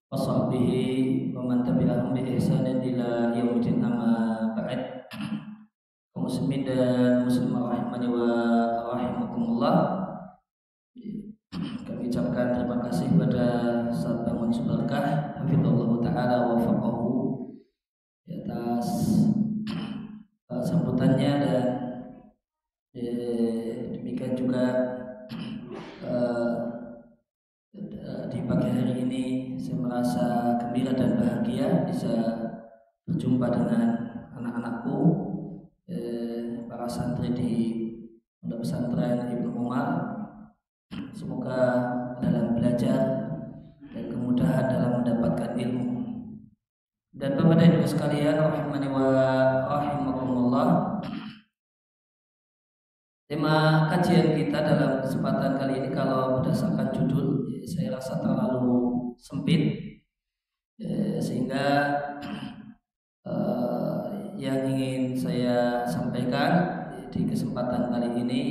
wa sahbihi wa man tabi'ahum bi ihsanin ila yaumil amma ba'd. Kaum muslimin dan muslimah rahimani wa rahimakumullah. Kami ucapkan terima kasih kepada Ustaz Bangun Subarkah hafizallahu taala wa faqahu atas sambutannya, dan demikian juga di pagi hari ini saya merasa gembira dan bahagia bisa berjumpa dengan anak-anakku, para santri di Pondok Pesantren Ibnu Umar. Semoga dalam belajar dan kemudahan dalam mendapatkan ilmu. Dan Bapak dan Ibu sekalian rahimani wa rahimakumullah, tema kajian kita dalam kesempatan kali ini, kalau berdasarkan judul, saya rasa terlalu sempit, sehingga yang ingin saya sampaikan di kesempatan kali ini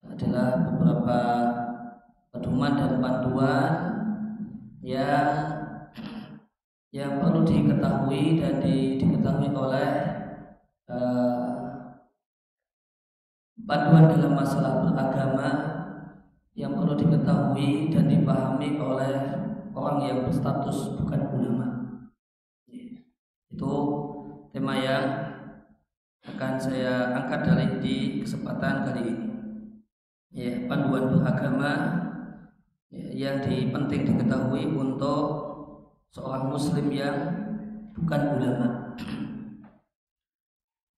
adalah beberapa pedoman dan panduan yang perlu diketahui dan diketahui oleh panduan dalam masalah beragama yang perlu diketahui dan dipahami oleh orang yang berstatus bukan ulama. Itu tema yang akan saya angkat di kesempatan kali ini. Panduan beragama yang penting diketahui untuk seorang muslim yang bukan ulama.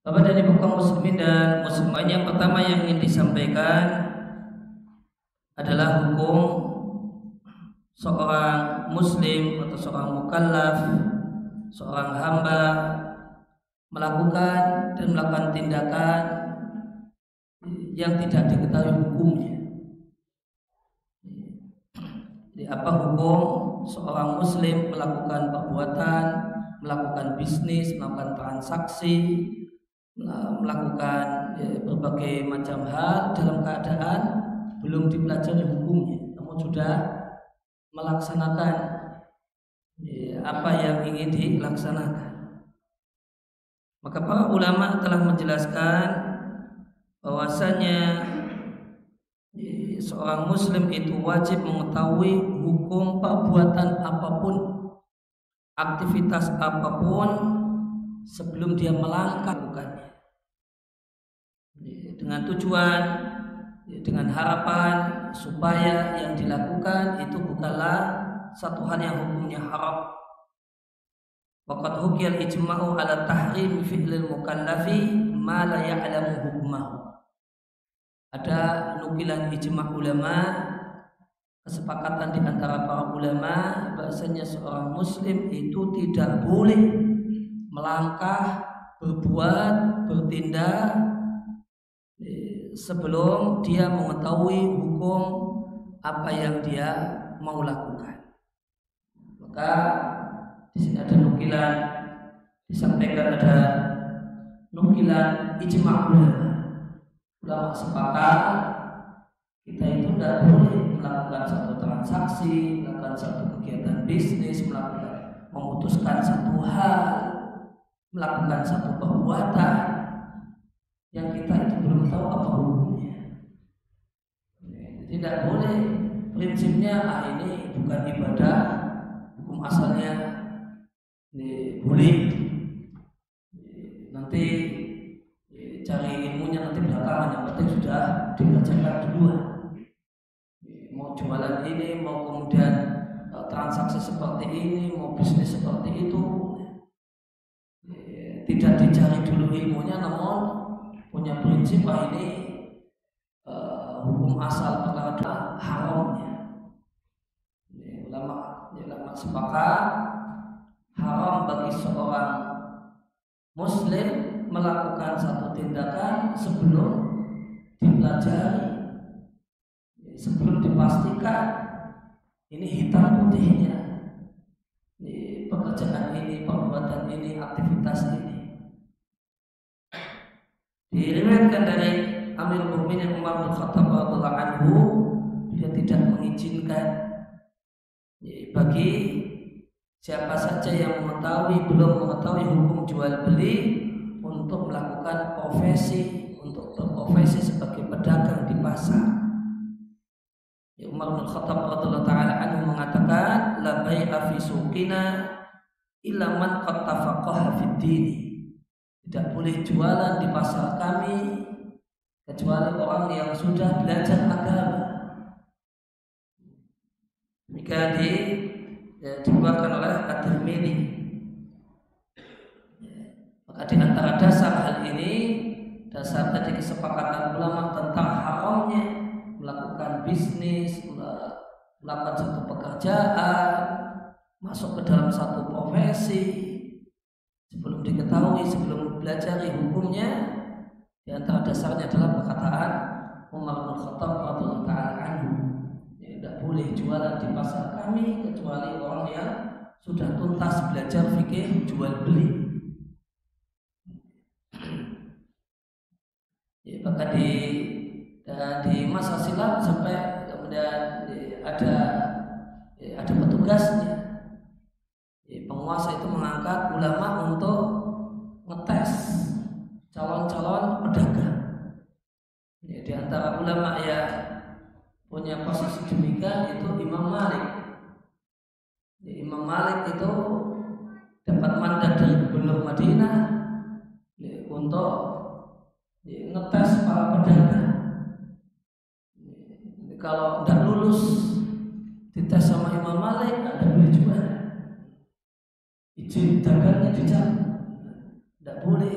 Bapak dan Ibu kaum muslimin dan muslimah, yang pertama yang ingin disampaikan adalah hukum seorang muslim atau seorang mukallaf, seorang hamba melakukan tindakan yang tidak diketahui hukumnya. Jadi apa hukum seorang muslim melakukan perbuatan, melakukan bisnis, melakukan transaksi, melakukan berbagai macam hal dalam keadaan belum dipelajari hukumnya, namun sudah melaksanakan apa yang ingin dilaksanakan. Maka para ulama telah menjelaskan bahwasanya seorang muslim itu wajib mengetahui hukum perbuatan apapun, aktivitas apapun sebelum dia melangkahkannya, dengan tujuan, dengan harapan supaya yang dilakukan itu bukanlah satu hal yang hukumnya haram. Waqad hukiyal ijma'u ala tahrim fi'lil mukallafi ma la ya'lamu hukmahu. Ada nukilan ijma' ulama, kesepakatan di antara para ulama bahasanya seorang muslim itu tidak boleh melangkah, berbuat, bertindak sebelum dia mengetahui hukum apa yang dia mau lakukan. Maka di sini ada nukilan, disampaikan ada nukilan ijma' ulama. Ulama sepakat kita itu tidak boleh melakukan satu transaksi, melakukan satu kegiatan bisnis, memutuskan satu hal, melakukan satu perbuatan yang kita itu belum tahu apa hukumnya. Tidak boleh. Prinsipnya ini bukan ibadah, hukum asalnya boleh. Nanti cari ilmunya nanti belakangan, yang penting sudah dikerjakan duluan. Mau jualan ini, mau kemudian transaksi seperti ini, mau bisnis seperti itu, tidak dicari dulu ilmunya, namun punya prinsip bahwa ini hukum asal perkara haramnya. Ulama sepakat haram bagi seorang muslim melakukan satu tindakan sebelum dipelajari, sebelum dipastikan ini hitam putihnya, ini pekerjaan ini, perbuatan ini, aktivitas ini. Diriwayatkan dari Amirul Mukminin Umar bin Khattab radhiyallahu anhu, dia tidak mengizinkan bagi siapa saja yang belum mengetahui hukum jual beli untuk melakukan untuk berprofesi sebagai pedagang di pasar. Umar bin Khattab radhiyallahu taala anhu mengatakan, la bai'a fi suqina illa man qad tafaqaha fid din. Tidak boleh jualan di pasar kami kecuali orang yang sudah belajar agama. Demikian dikeluarkan oleh At-Tirmidzi. Maka di antara dasar hal ini, dasar tadi kesepakatan ulama tentang haramnya melakukan bisnis, melakukan satu pekerjaan, masuk ke dalam satu profesi sebelum diketahui, sebelum belajar hukumnya. Di antara dasarnya adalah perkataan Umar bin Khattab radhiyallahu taala anhu, tidak boleh jualan di pasar kami kecuali orang yang sudah tuntas belajar fikih jual beli. Bahkan di masa silam sampai kemudian ada petugasnya. Penguasa itu mengangkat ulama untuk ngetes calon-calon pedagang. Di antara ulama yang punya posisi demikian itu Imam Malik. Imam Malik itu dapat mandat dari Gubernur Madinah untuk ngetes para pedagang. Kalau tidak lulus dites sama Imam Malik, tidak boleh jual. Izin dagangnya dicabut, tidak boleh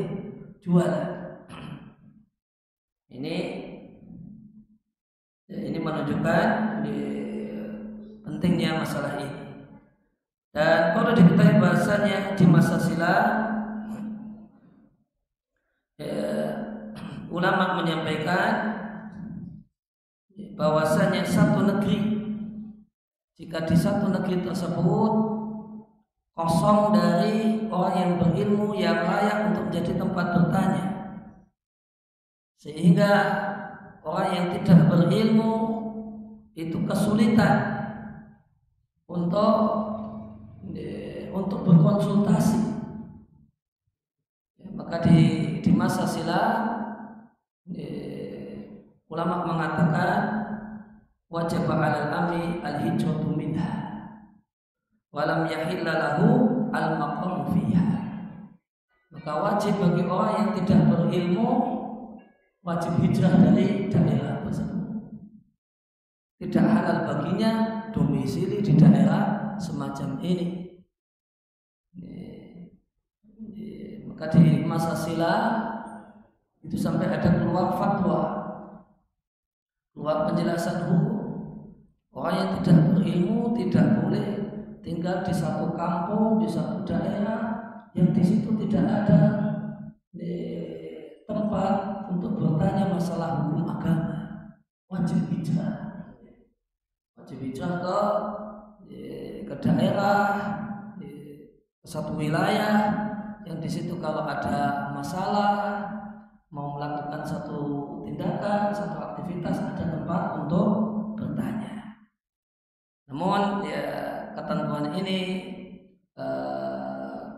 jual. Ini menunjukkan pentingnya masalah ini. Dan kalau diketahui bahasanya di masa silam, ulama menyampaikan bahwasanya satu negeri, jika di satu negeri tersebut kosong dari orang yang berilmu yang layak untuk menjadi tempat bertanya, sehingga orang yang tidak berilmu itu kesulitan untuk berkonsultasi, maka di masa silam ulama mengatakan wajib 'alal amri al-hijratu minha wa lam yahilla lahu al-maqam fiha. Maka wajib bagi orang yang tidak berilmu wajib hijrah dari daerah tersebut. Tidak halal baginya domisili di daerah semacam ini. Maka di masa silam itu sampai ada keluar fatwa, keluar penjelasan hukum. Orang yang tidak berilmu tidak boleh tinggal di satu kampung, di satu daerah yang di situ tidak ada tempat untuk bertanya masalah hukum agama. Wajib hijrah, ke daerah, ke satu wilayah yang di situ kalau ada masalah, mau melakukan satu tindakan, satu aktivitas, ada tempat untuk bertanya. Namun ketentuan ini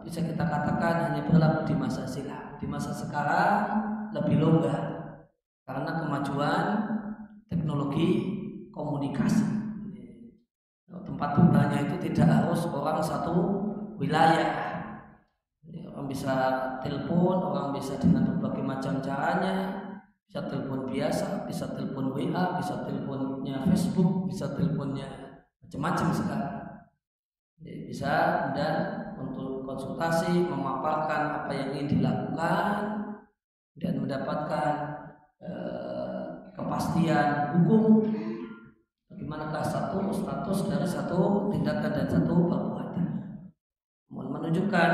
bisa kita katakan hanya berlaku di masa silam. Di masa sekarang lebih longgar karena kemajuan teknologi komunikasi. Tempat bertanya itu tidak harus orang satu wilayah. Orang bisa telepon, orang bisa dengan berbagai macam caranya, bisa telepon biasa, bisa telepon WA, bisa teleponnya Facebook, bisa teleponnya macam-macam sekarang. Jadi bisa dan untuk konsultasi, memaparkan apa yang ingin dilakukan dan mendapatkan kepastian hukum bagaimanakah status dari satu tindakan dan satu perbuatan. Menunjukkan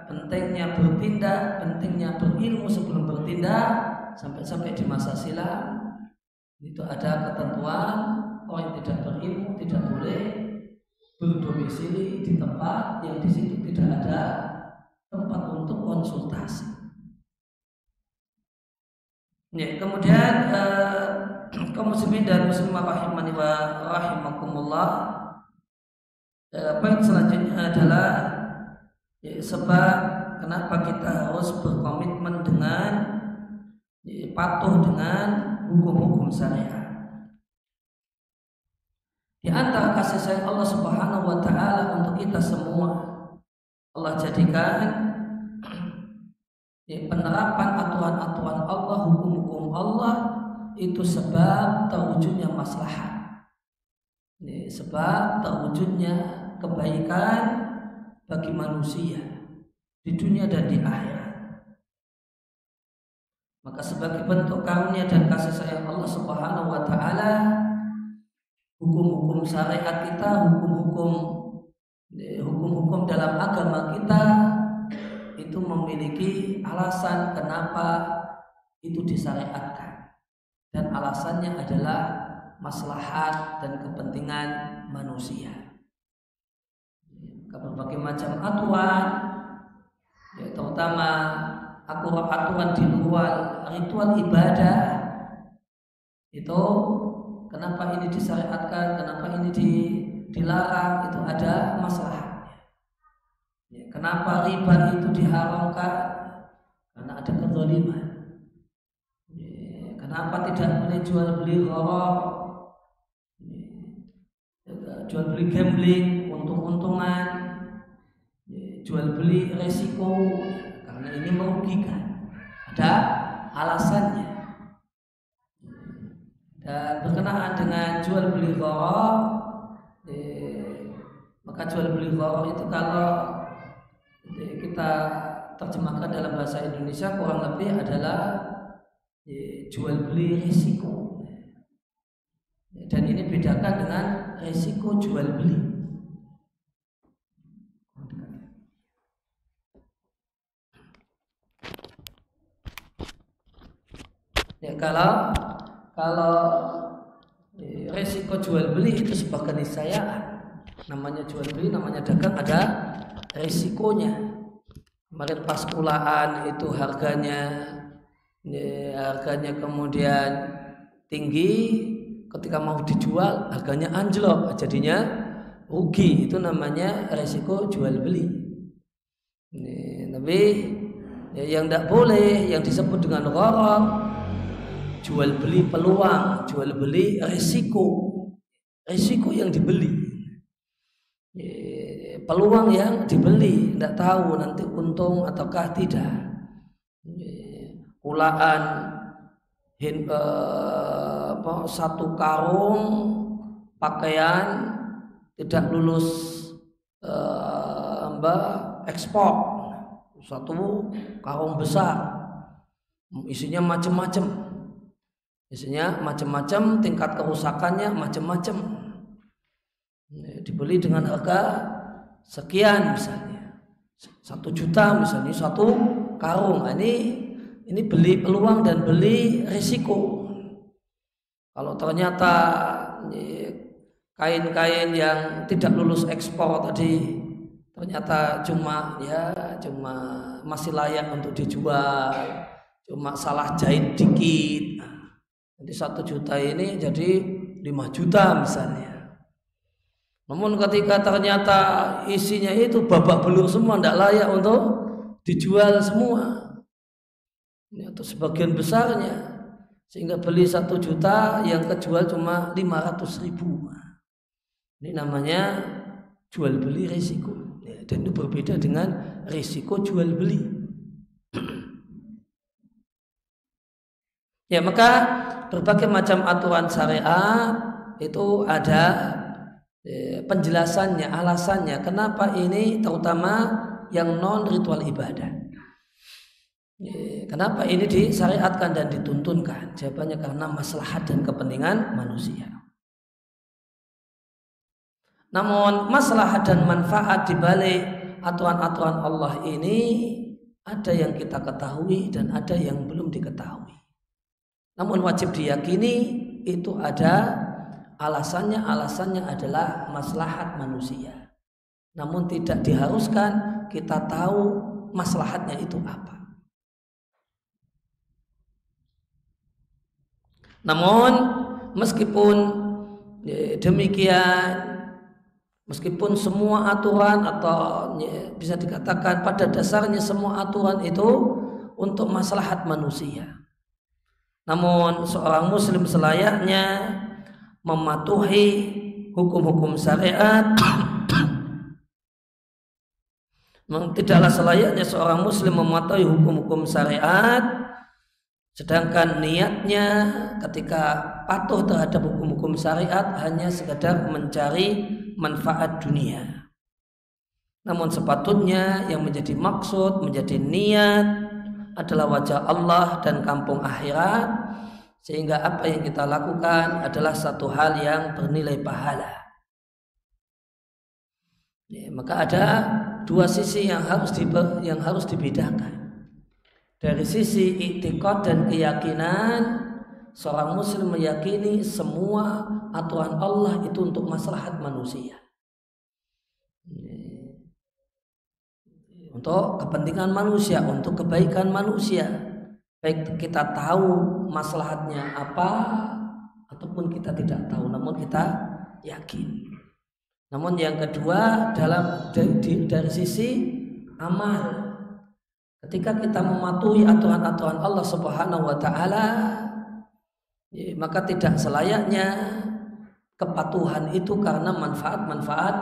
pentingnya bertindak, pentingnya berilmu sebelum bertindak. Sampai di masa silam itu ada ketentuan orang yang tidak berilmu tidak boleh berdomisili di tempat yang di situ tidak ada tempat untuk konsultasi. Ya, kemudian kaum muslimin dan muslimah rahimani wa rahimakumullah, poin selanjutnya adalah sebab kenapa kita harus berkomitmen dengan patuh dengan hukum-hukum syariat. Di antara kasih sayang Allah Subhanahu wa taala untuk kita semua, Allah jadikan penerapan aturan-aturan Allah, hukum-hukum Allah itu sebab terwujudnya maslahat. Sebab terwujudnya kebaikan bagi manusia di dunia dan di akhirat. Maka sebagai bentuk karunia dan kasih sayang Allah Subhanahu wa taala, hukum-hukum syariat kita, hukum-hukum dalam agama kita itu memiliki alasan kenapa itu disyariatkan, dan alasannya adalah maslahat dan kepentingan manusia. Berbagai macam aturan, terutama aturan di luar ritual ibadah itu, kenapa ini disyariatkan, kenapa ini dilarang, itu ada masalahnya. Kenapa riba itu diharamkan? Karena ada kezaliman. Kenapa tidak boleh jual beli gharar, jual beli gambling, untung-untungan, jual beli resiko, karena ini merugikan. Ada alasannya. Dan berkenaan dengan jual beli gharar, maka jual beli gharar itu kalau kita terjemahkan dalam bahasa Indonesia kurang lebih adalah jual beli risiko. Dan ini bedakan dengan risiko jual beli. Ya, kalau risiko jual beli itu sebagai keniscayaan. Namanya jual beli, namanya dagang, ada risikonya. Kemarin pas pulaan itu harganya kemudian tinggi, ketika mau dijual harganya anjlok, jadinya rugi. Itu namanya risiko jual beli. Tapi yang tidak boleh, yang disebut dengan gharar, jual beli peluang, jual beli risiko yang dibeli, peluang yang dibeli, tidak tahu nanti untung ataukah tidak. Pulaan satu karung pakaian tidak lulus ekspor, satu karung besar isinya macam-macam. Tingkat kerusakannya macam-macam. Dibeli dengan harga sekian, misalnya 1 juta, misalnya satu karung. Ini beli peluang dan beli risiko. Kalau ternyata kain-kain yang tidak lulus ekspor tadi ternyata cuma masih layak untuk dijual, cuma salah jahit dikit, jadi 1 juta ini jadi 5 juta misalnya. Namun ketika ternyata isinya itu babak belur semua, tidak layak untuk dijual semua, atau sebagian besarnya, sehingga beli 1 juta yang kejual cuma 500.000. Ini namanya jual beli risiko, dan itu berbeda dengan risiko jual beli. Ya, maka berbagai macam aturan syariat itu ada penjelasannya, alasannya kenapa ini, terutama yang non ritual ibadah. Kenapa ini disyariatkan dan dituntunkan? Jawabannya karena maslahat dan kepentingan manusia. Namun maslahat dan manfaat di balik aturan-aturan Allah ini ada yang kita ketahui dan ada yang belum diketahui. Namun wajib diyakini itu ada alasannya adalah maslahat manusia. Namun tidak diharuskan kita tahu maslahatnya itu apa. Namun meskipun demikian, Meskipun semua aturan atau bisa dikatakan pada dasarnya semua aturan itu untuk maslahat manusia. Namun seorang muslim selayaknya mematuhi hukum-hukum syariat. Tidaklah selayaknya seorang muslim mematuhi hukum-hukum syariat sedangkan niatnya ketika patuh terhadap hukum-hukum syariat hanya sekadar mencari manfaat dunia. Namun sepatutnya yang menjadi maksud, menjadi niat adalah wajah Allah dan kampung akhirat, sehingga apa yang kita lakukan adalah satu hal yang bernilai pahala. Maka ada dua sisi yang harus dibedakan. Dari sisi i'tiqad dan keyakinan, seorang muslim meyakini semua aturan Allah itu untuk maslahat manusia, untuk kepentingan manusia, untuk kebaikan manusia. Baik kita tahu maslahatnya apa ataupun kita tidak tahu, namun kita yakin. Namun yang kedua dari sisi amal. Ketika kita mematuhi aturan-aturan Allah Subhanahu wa taala, maka tidak selayaknya kepatuhan itu karena manfaat-manfaat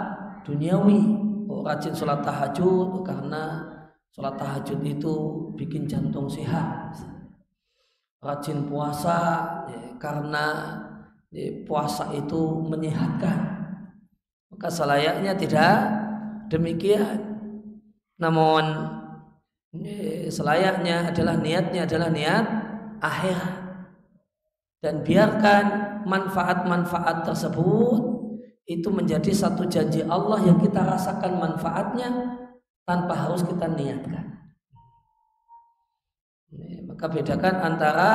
duniawi. Rajin sholat tahajud karena sholat tahajud itu bikin jantung sehat. Rajin puasa karena puasa itu menyehatkan. Maka selayaknya tidak demikian. Namun selayaknya niatnya adalah niat akhirat, dan biarkan manfaat-manfaat tersebut itu menjadi satu janji Allah yang kita rasakan manfaatnya tanpa harus kita niatkan. Maka bedakan antara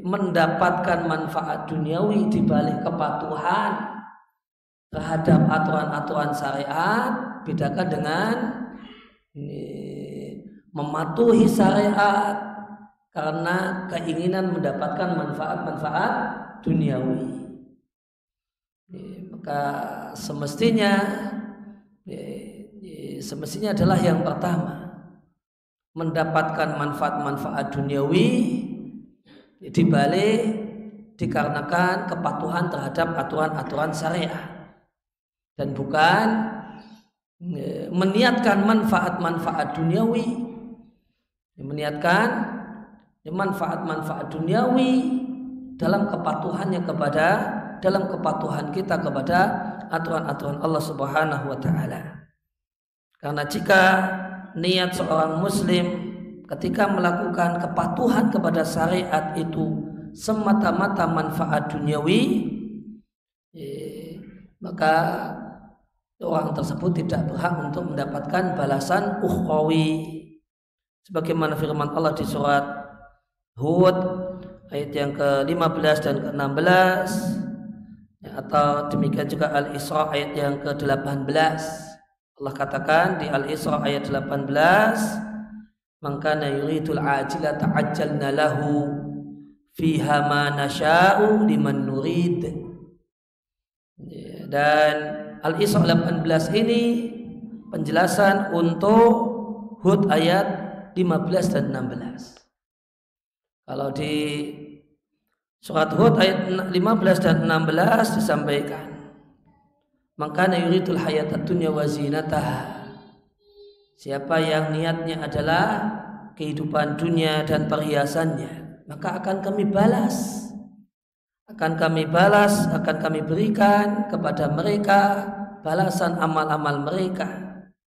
mendapatkan manfaat duniawi di balik kepatuhan terhadap aturan-aturan syariat, bedakan dengan mematuhi syariat karena keinginan mendapatkan manfaat-manfaat duniawi. Maka semestinya adalah yang pertama, mendapatkan manfaat-manfaat duniawi dibalik dikarenakan kepatuhan terhadap aturan-aturan syariat, dan bukan meniatkan manfaat-manfaat duniawi, meniatkan manfaat-manfaat duniawi dalam kepatuhan kita kepada aturan-aturan Allah Subhanahu wa taala. Karena jika niat seorang muslim ketika melakukan kepatuhan kepada syariat itu semata-mata manfaat duniawi, maka orang tersebut tidak berhak untuk mendapatkan balasan ukhrawi. Sebagaimana firman Allah di surat Hud ayat yang ke-15 dan ke-16, atau demikian juga Al-Isra ayat yang ke-18. Allah katakan di Al-Isra ayat 18, "Man kana yuridul ajila ta'ajjalna lahu fiha ma nasya'u liman nurid." Dan Al-Isra 18 ini penjelasan untuk Hud ayat 15 dan 16. Kalau di surat Hud ayat 15 dan 16 disampaikan, "Maka yuridul hayatad dunya wa zinataha." Siapa yang niatnya adalah kehidupan dunia dan perhiasannya, maka akan kami balas, akan kami berikan kepada mereka balasan amal-amal mereka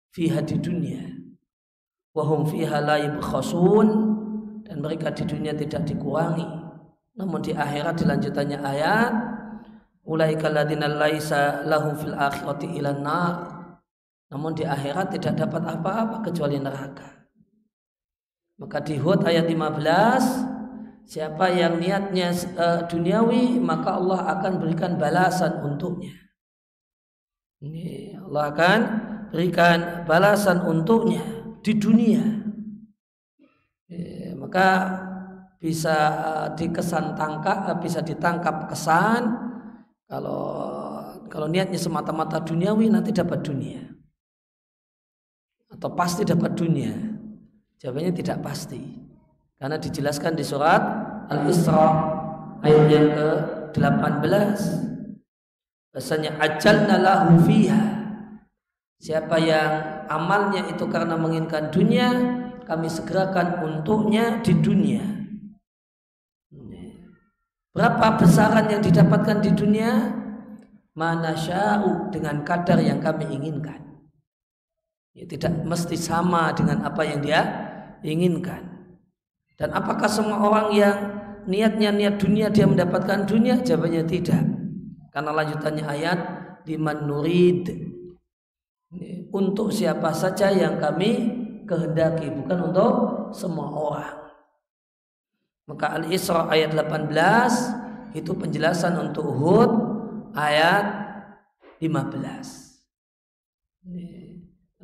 fiha di dunia, wa hum fiha la yubkhasun, dan mereka di dunia tidak dikurangi. Namun di akhirat, dilanjutannya ayat, ulaika alladzina laisa lahum fil akhirati ilan nar, namun di akhirat tidak dapat apa-apa kecuali neraka. Maka di Hud ayat 15, siapa yang niatnya duniawi, maka Allah akan berikan balasan untuknya. Ini Allah akan berikan balasan untuknya di dunia. Maka bisa ditangkap kesan kalau kalau niatnya semata-mata duniawi nanti dapat dunia atau pasti dapat dunia? Jawabannya tidak pasti, karena dijelaskan di surat Al-Isra ayat yang ke-18, bahasanya ajalna lahu fiha, siapa yang amalnya itu karena menginginkan dunia, kami segerakan untuknya di dunia. Berapa besaran yang didapatkan di dunia? Manasya'u, dengan kadar yang kami inginkan. Ya, tidak mesti sama dengan apa yang dia inginkan. Dan apakah semua orang yang niatnya niat dunia dia mendapatkan dunia? Jawabannya tidak. Karena lanjutannya ayat liman nurid, untuk siapa saja yang kami kehendaki, bukan untuk semua orang. Maka Al-Isra ayat 18 itu penjelasan untuk Hud ayat 15.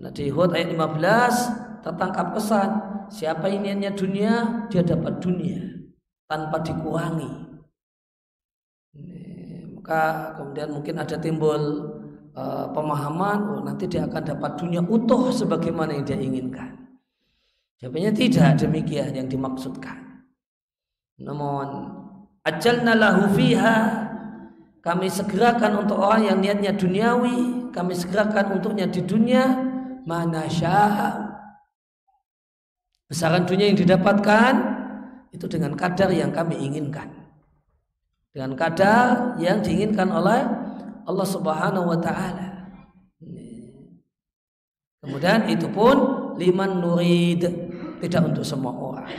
Nah, di Hud ayat 15 tertangkap pesan, siapa inginnya dunia, dia dapat dunia tanpa dikurangi. Maka kemudian mungkin ada timbul pemahaman, nanti dia akan dapat dunia utuh sebagaimana yang dia inginkan. Jawabannya tidak demikian yang dimaksudkan. Namun ajalna lahu fiha, kami segerakan untuk orang yang niatnya duniawi, kami segerakan untuknya di dunia manasya. Besaran dunia yang didapatkan itu dengan kadar yang kami inginkan, dengan kadar yang diinginkan oleh Allah Subhanahu wa ta'ala. Kemudian itu pun liman nurid, tidak untuk semua orang,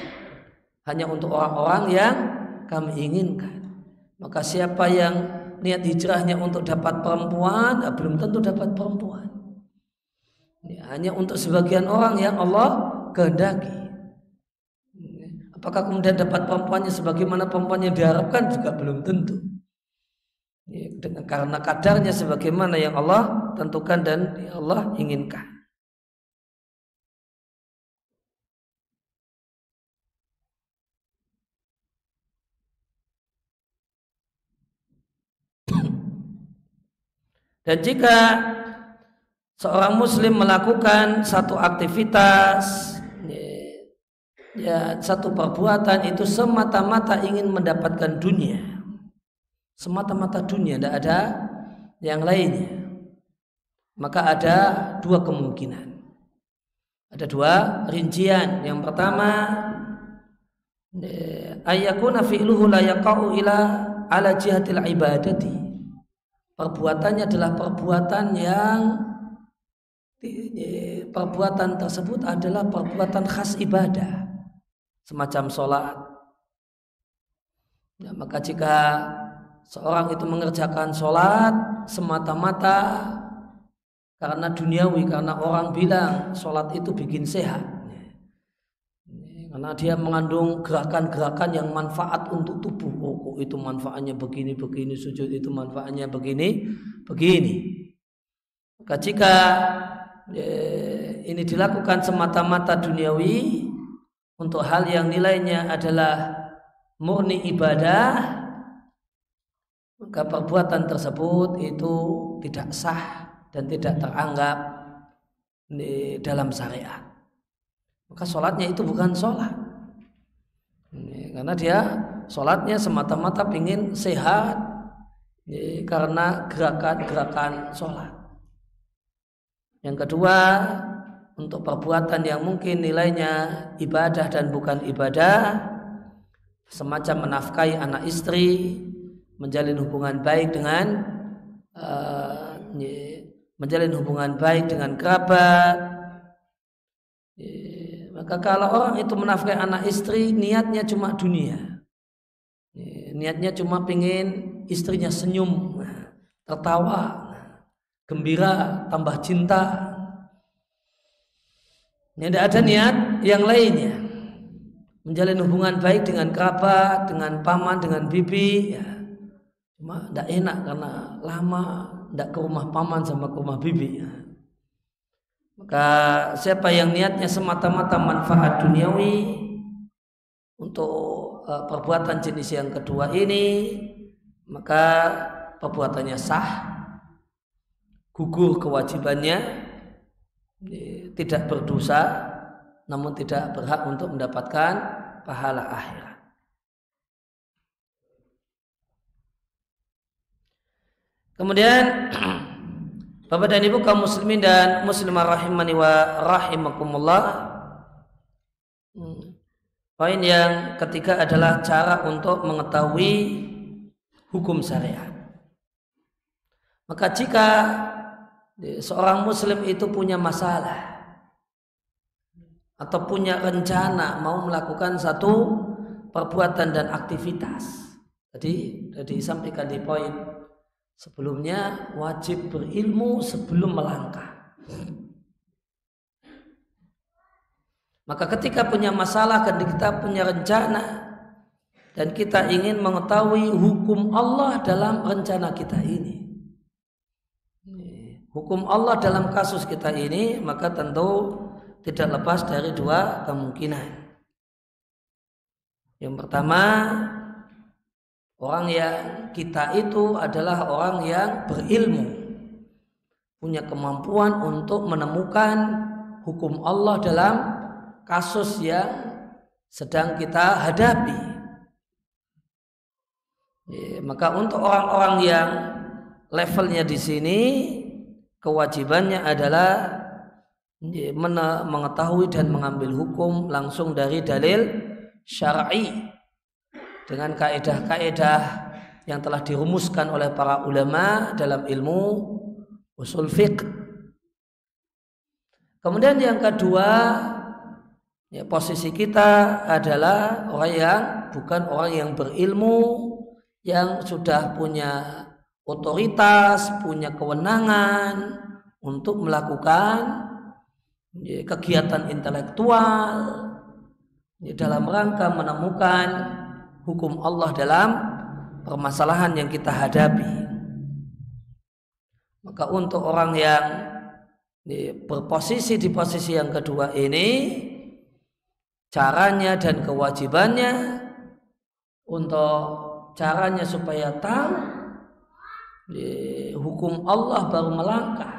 hanya untuk orang-orang yang kami inginkan. Maka siapa yang niat hijrahnya untuk dapat perempuan, belum tentu dapat perempuan. Hanya untuk sebagian orang yang Allah kehendaki. Apakah kemudian dapat perempuannya sebagaimana perempuan yang diharapkan? Juga belum tentu. Karena kadarnya sebagaimana yang Allah tentukan dan Allah inginkan. Dan jika seorang muslim melakukan satu aktivitas, ya, satu perbuatan itu semata-mata ingin mendapatkan dunia, semata-mata dunia, tidak ada yang lainnya, maka ada dua kemungkinan, ada dua rincian. Yang pertama, ayyakuna fi'luhu la yaqa'u ila ala jihatil ibadati, perbuatannya adalah perbuatan tersebut adalah perbuatan khas ibadah, semacam sholat. Ya, maka jika seorang itu mengerjakan sholat semata-mata karena duniawi, karena orang bilang sholat itu bikin sehat, karena dia mengandung gerakan-gerakan yang manfaat untuk tubuh, itu manfaatnya begini-begini, sujud itu manfaatnya begini-begini. Maka jika ini dilakukan semata-mata duniawi untuk hal yang nilainya adalah murni ibadah, maka perbuatan tersebut itu tidak sah dan tidak teranggap dalam syariat. Maka sholatnya itu bukan sholat, karena dia sholatnya semata-mata ingin sehat karena gerakan-gerakan sholat. Yang kedua, untuk perbuatan yang mungkin nilainya ibadah dan bukan ibadah, semacam menafkahi anak istri, menjalin hubungan baik dengan kerabat. Maka kalau orang itu menafkahi anak istri, niatnya cuma dunia, niatnya cuma pingin istrinya senyum, tertawa, gembira, tambah cinta, tidak ada niat yang lainnya. Menjalin hubungan baik dengan kerabat, dengan paman, dengan bibi, ya, cuma tidak enak karena lama tidak ke rumah paman sama ke rumah bibi, ya. Maka siapa yang niatnya semata-mata manfaat duniawi untuk perbuatan jenis yang kedua ini, maka perbuatannya sah gugur kewajibannya, tidak berdosa, namun tidak berhak untuk mendapatkan pahala akhirat. Kemudian Bapak dan Ibu kaum muslimin dan muslimah rahimani wa rahimakumullah, poin yang ketiga adalah cara untuk mengetahui hukum syariat. Maka jika seorang muslim itu punya masalah atau punya rencana mau melakukan satu perbuatan dan aktivitas, tadi disampaikan di poin sebelumnya, wajib berilmu sebelum melangkah. Maka ketika punya masalah, kita punya rencana dan kita ingin mengetahui hukum Allah dalam rencana kita ini, hukum Allah dalam kasus kita ini, maka tentu tidak lepas dari dua kemungkinan. Yang pertama, orang yang kita itu adalah orang yang berilmu, punya kemampuan untuk menemukan hukum Allah dalam kasus yang sedang kita hadapi. Maka untuk orang-orang yang levelnya di sini, kewajibannya adalah mengetahui dan mengambil hukum langsung dari dalil syar'i dengan kaedah-kaedah yang telah dirumuskan oleh para ulama dalam ilmu usul fiqh. Kemudian yang kedua, posisi kita adalah orang yang bukan orang yang berilmu, yang sudah punya otoritas, punya kewenangan untuk melakukan kegiatan intelektual dalam rangka menemukan hukum Allah dalam permasalahan yang kita hadapi. Maka untuk orang yang berposisi di posisi yang kedua ini, caranya dan kewajibannya untuk caranya supaya tahu hukum Allah baru melangkah,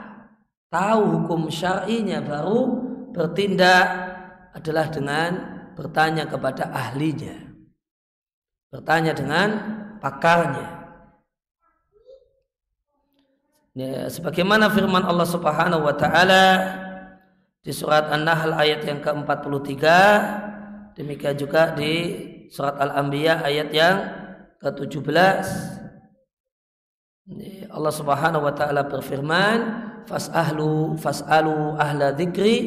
tahu hukum syar'inya baru bertindak adalah dengan bertanya kepada ahlinya, bertanya dengan pakarnya. Sebagaimana firman Allah Subhanahu wa taala di surat An-Nahl ayat yang ke-43, demikian juga di surat Al-Anbiya ayat yang ke-17. Allah Subhanahu wa taala berfirman, fas'alu ahla dzikri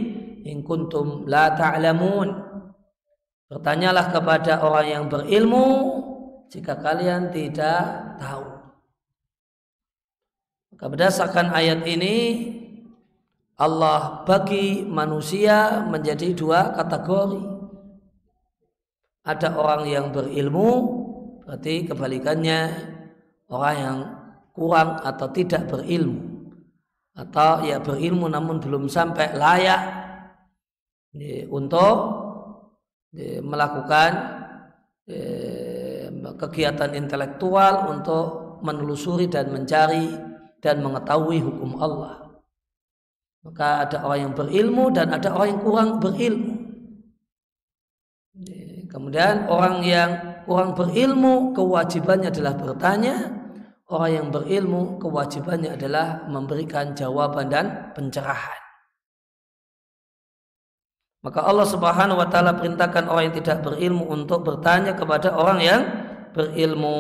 in kuntum la ta'lamun. Bertanyalah kepada orang yang berilmu jika kalian tidak tahu. Maka berdasarkan ayat ini, Allah bagi manusia menjadi dua kategori. Ada orang yang berilmu, berarti kebalikannya orang yang kurang atau tidak berilmu, atau ya berilmu namun belum sampai layak untuk melakukan kegiatan intelektual untuk menelusuri dan mencari dan mengetahui hukum Allah. Maka ada orang yang berilmu dan ada orang yang kurang berilmu. Kemudian orang yang kurang berilmu kewajibannya adalah bertanya, orang yang berilmu kewajibannya adalah memberikan jawaban dan pencerahan. Maka Allah Subhanahu wa taala perintahkan orang yang tidak berilmu untuk bertanya kepada orang yang berilmu.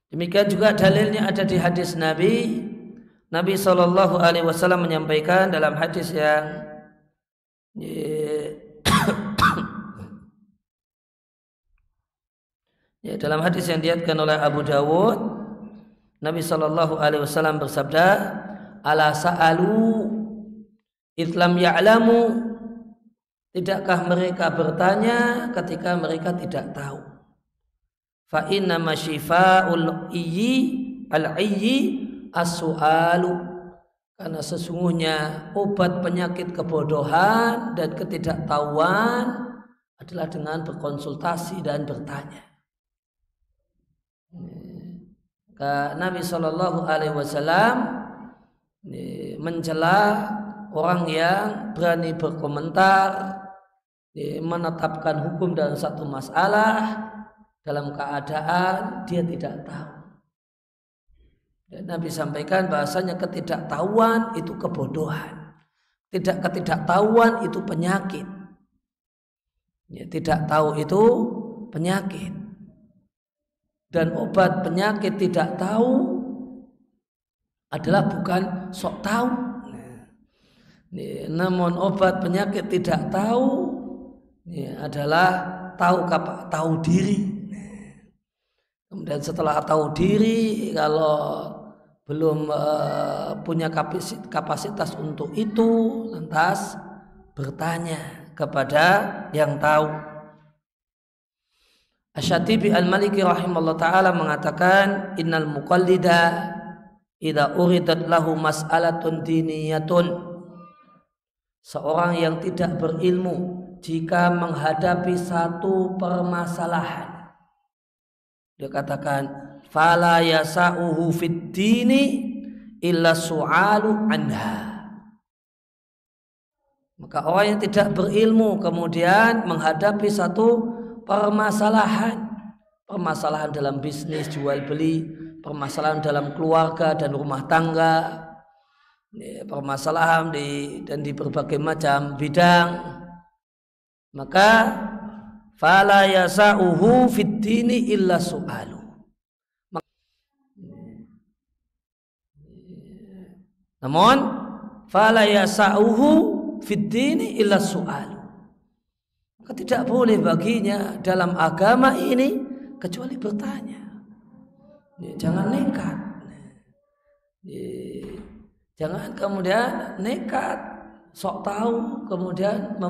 Demikian juga dalilnya ada di hadis Nabi. Nabi sallallahu alaihi wasallam menyampaikan dalam hadis yang dalam hadis yang diriwayatkan oleh Abu Dawud, Nabi sallallahu alaihi wasallam bersabda, "Ala sa'alu idlam ya'lamu." Tidakkah mereka bertanya ketika mereka tidak tahu? Fa inna masyifa'ul iyyi al-iyyi as-su'alu. Karena sesungguhnya obat penyakit kebodohan dan ketidaktahuan adalah dengan berkonsultasi dan bertanya. Nabi Shallallahu Alaihi Wasallam mencela orang yang berani berkomentar, menetapkan hukum dalam satu masalah dalam keadaan dia tidak tahu. Dan Nabi sampaikan bahasanya ketidaktahuan itu kebodohan, ketidaktahuan itu penyakit. Tidak tahu itu penyakit, dan obat penyakit tidak tahu adalah bukan sok tahu. Namun obat penyakit tidak tahu adalah tahu diri. Kemudian setelah tahu diri, kalau belum punya kapasitas untuk itu, lantas bertanya kepada yang tahu. Asy-Syatibi Al-Maliki rahimahullah ta'ala mengatakan, innal muqallida idza uridat lahu mas'alatun diniyatun, seorang yang tidak berilmu jika menghadapi satu permasalahan, dia katakan fala yasa'uhu fid dini illa su'alu anha. Maka orang yang tidak berilmu kemudian menghadapi satu permasalahan dalam bisnis jual beli, permasalahan dalam keluarga dan rumah tangga, permasalahan di berbagai macam bidang, maka fala yasa'uhu fid dini illa su'alu. Namun fala yasa'uhu fid dini illa su'alu, maka tidak boleh baginya dalam agama ini kecuali bertanya. Jangan nekat, jangan kemudian nekat sok tahu kemudian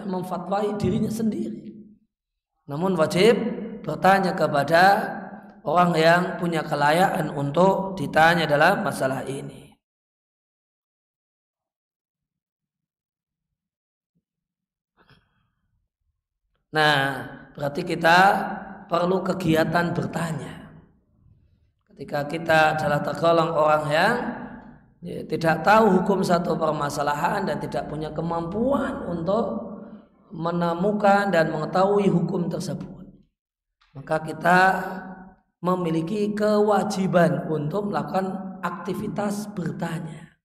memfatwai dirinya sendiri. Namun wajib bertanya kepada orang yang punya kelayakan untuk ditanya dalam masalah ini. Nah, berarti kita perlu kegiatan bertanya. Ketika kita adalah tergolong orang yang tidak tahu hukum satu permasalahan dan tidak punya kemampuan untuk menemukan dan mengetahui hukum tersebut, maka kita memiliki kewajiban untuk melakukan aktivitas bertanya.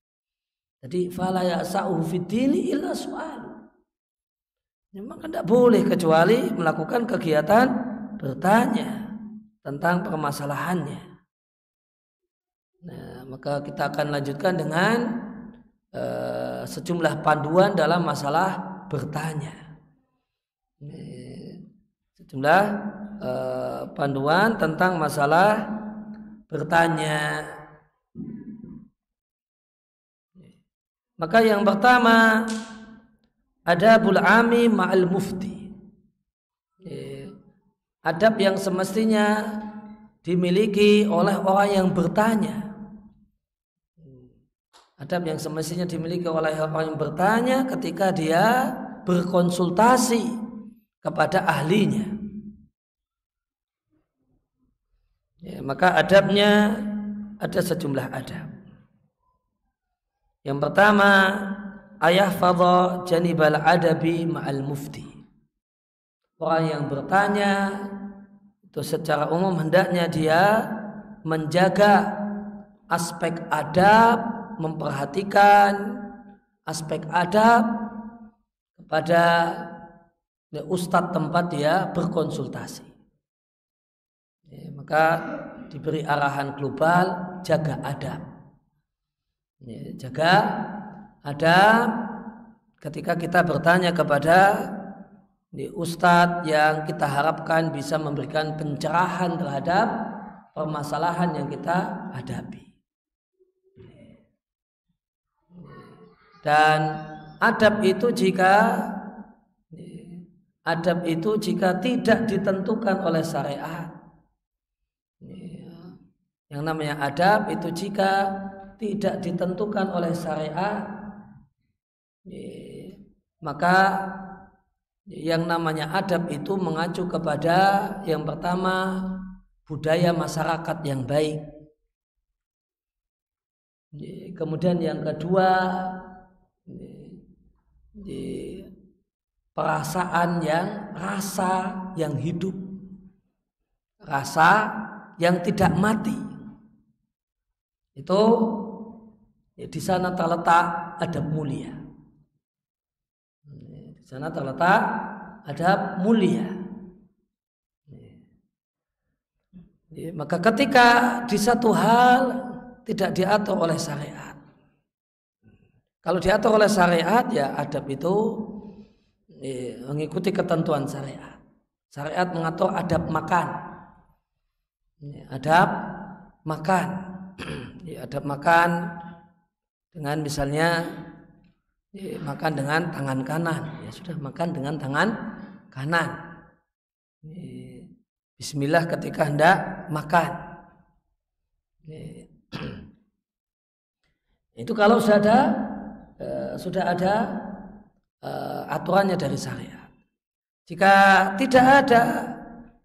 Jadi fala ya'sa'u fid dini illa su'al. Maka tidak boleh kecuali melakukan kegiatan bertanya tentang permasalahannya. Nah, maka kita akan lanjutkan dengan sejumlah panduan dalam masalah bertanya. Sejumlah panduan tentang masalah bertanya. Maka yang pertama, adabul ami ma'al mufti. Adab yang semestinya dimiliki oleh orang yang bertanya. Adab yang semestinya dimiliki oleh orang yang bertanya ketika dia berkonsultasi kepada ahlinya. Maka adabnya ada sejumlah adab. Yang pertama, ayahfadha janibal adabi ma'al mufti. Orang yang bertanya itu secara umum hendaknya dia menjaga aspek adab, memperhatikan aspek adab kepada ustadz tempat dia berkonsultasi. Maka diberi arahan global, jaga adab. Jaga adab ketika kita bertanya kepada ustadz yang kita harapkan bisa memberikan pencerahan terhadap permasalahan yang kita hadapi. Dan adab itu jika tidak ditentukan oleh syariat. Yang namanya adab itu jika tidak ditentukan oleh syariat, maka yang namanya adab itu mengacu kepada yang pertama budaya masyarakat yang baik. Kemudian yang kedua, perasaan rasa yang hidup, rasa yang tidak mati. Itu di sana terletak adab mulia. Di sana terletak adab mulia. Maka ketika di satu hal tidak diatur oleh syariat, kalau diatur oleh syariat ya adab itu mengikuti ketentuan syariat. Syariat mengatur adab makan, adab makan, adab makan dengan misalnya makan dengan tangan kanan, ya sudah makan dengan tangan kanan. Bismillah ketika hendak makan. Itu kalau sudah ada aturannya dari syariat. Jika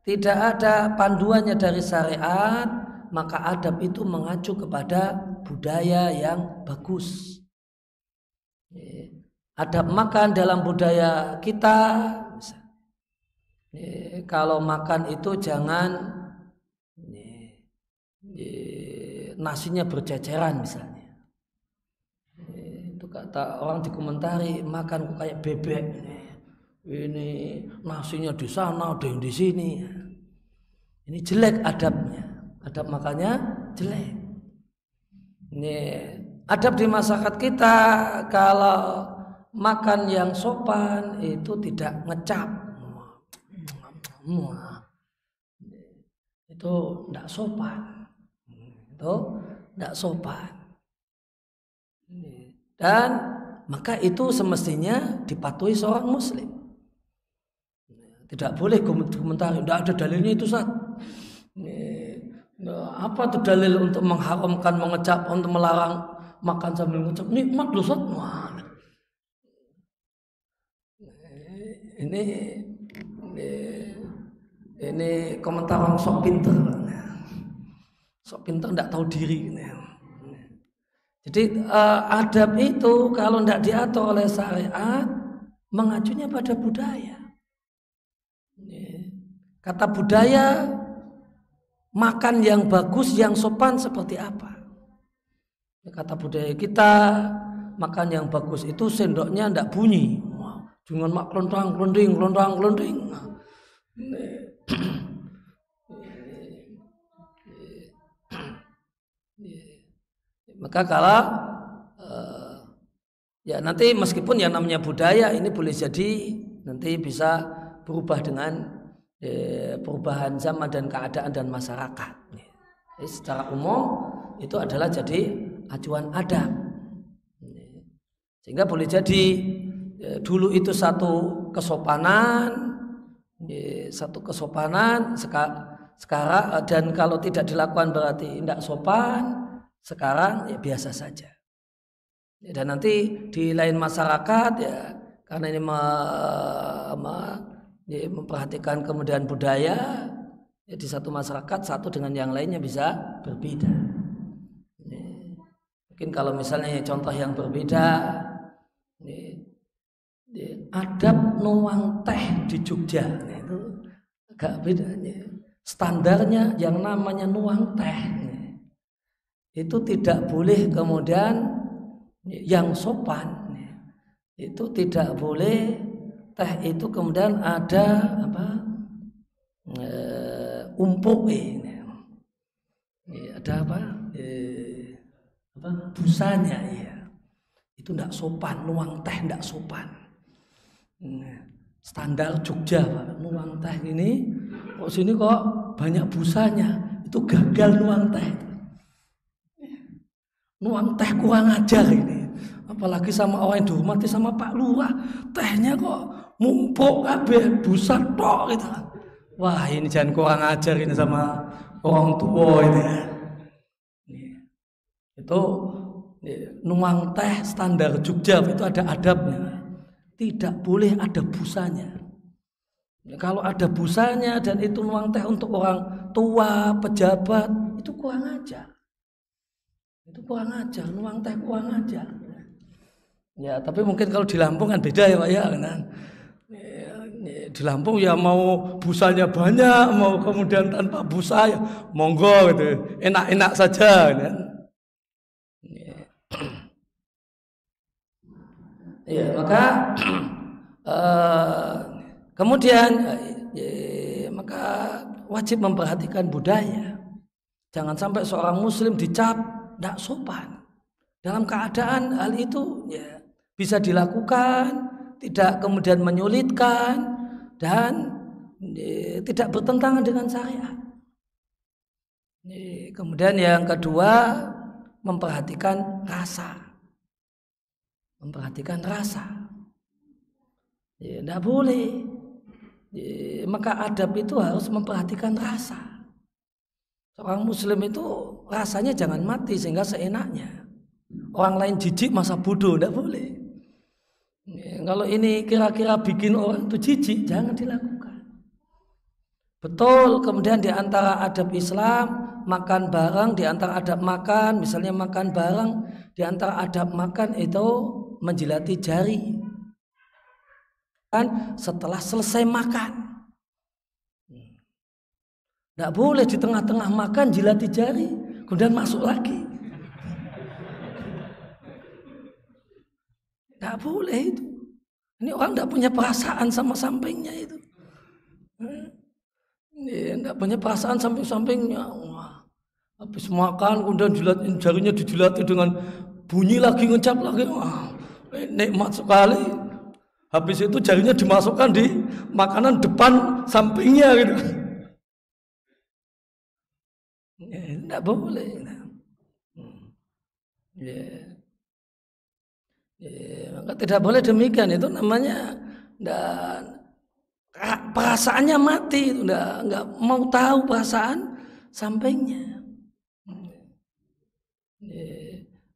tidak ada panduannya dari syariat, maka adab itu mengacu kepada budaya yang bagus. Adab makan dalam budaya kita, kalau makan itu jangan nasinya berceceran misalnya. Itu kata orang dikomentari, makan kok kayak bebek. Ini nasinya di sana, ada yang di sini. Ini jelek adabnya. Adab makannya jelek. Ini adab di masyarakat kita, kalau makan yang sopan itu tidak ngecap. Itu tidak sopan. Dan maka itu semestinya dipatuhi seorang muslim. Tidak boleh komentar, tidak ada dalilnya itu Ustaz. Apa tuh dalil untuk mengharamkan mengecap, untuk melarang makan sambil ngecap? Nikmat loh Ustaz. Ini komentar orang sok pinter tidak tahu diri. Jadi adab itu kalau tidak diatur oleh syariat mengacunya pada budaya. Kata budaya, makan yang bagus, yang sopan seperti apa? Kata budaya kita, makan yang bagus itu sendoknya tidak bunyi, jangan mak kelontang kelonting. Maka kalau ya nanti meskipun yang namanya budaya ini boleh jadi nanti bisa berubah dengan perubahan zaman dan keadaan dan masyarakat. Jadi secara umum itu adalah jadi acuan adab. Sehingga boleh jadi dulu itu satu kesopanan sekarang, dan kalau tidak dilakukan berarti tidak sopan. Sekarang ya biasa saja. Dan nanti di lain masyarakat ya karena ini memperhatikan kemudian budaya, ya di satu masyarakat satu dengan yang lainnya bisa berbeda. Mungkin kalau misalnya contoh yang berbeda, adab nuang teh di Jogja itu agak beda. Standarnya yang namanya nuang teh itu tidak boleh kemudian yang sopan itu tidak boleh teh itu kemudian ada umpuk ada busanya ya. Itu tidak sopan, nuang teh tidak sopan. Standar Jogja Pak, nuang teh ini kok sini kok banyak busanya, itu gagal nuang teh. Nuang teh kurang ajar ini, apalagi sama orang yang dihormati sama Pak Lurah, tehnya kok mumpuk kabeh busa tok gitu. Wah ini jangan kurang ajar ini sama orang tua ini. Itu nuang teh standar Jogja itu ada adabnya, tidak boleh ada busanya. Kalau ada busanya dan itu nuang teh untuk orang tua, pejabat, itu kurang ajar. Itu kurang ajar, nuang teh kurang ajar. Ya, tapi mungkin kalau di Lampung kan beda ya Pak ya, kan? Di Lampung ya mau busanya banyak, mau kemudian tanpa busa ya monggo gitu, enak-enak saja, kan? Ya, maka kemudian maka wajib memperhatikan budaya. Jangan sampai seorang muslim dicap tidak sopan. Dalam keadaan hal itu ya bisa dilakukan, tidak kemudian menyulitkan dan tidak bertentangan dengan syariat. Kemudian yang kedua, memperhatikan rasa. Memperhatikan rasa. Tidak boleh. Maka adab itu harus memperhatikan rasa. Seorang muslim itu rasanya jangan mati sehingga seenaknya. Orang lain jijik masa bodoh, tidak boleh. Kalau ini kira-kira bikin orang itu jijik, jangan dilakukan. Betul, kemudian di antara adab Islam, makan bareng, di antara adab makan, misalnya makan bareng, di antara adab makan itu menjilati jari. Kan setelah selesai makan. Tidak boleh di tengah-tengah makan jilati jari, kemudian masuk lagi. Tidak boleh itu. Ini orang tidak punya perasaan sama sampingnya itu. Tidak punya perasaan samping-sampingnya. Wah, habis makan kemudian jarinya dijilati dengan bunyi lagi, ngecap lagi. Wah, nikmat sekali. Habis itu jarinya dimasukkan di makanan depan sampingnya gitu. Tidak boleh. Maka tidak boleh demikian, itu namanya dan perasaannya mati, nggak mau tahu perasaan sampingnya.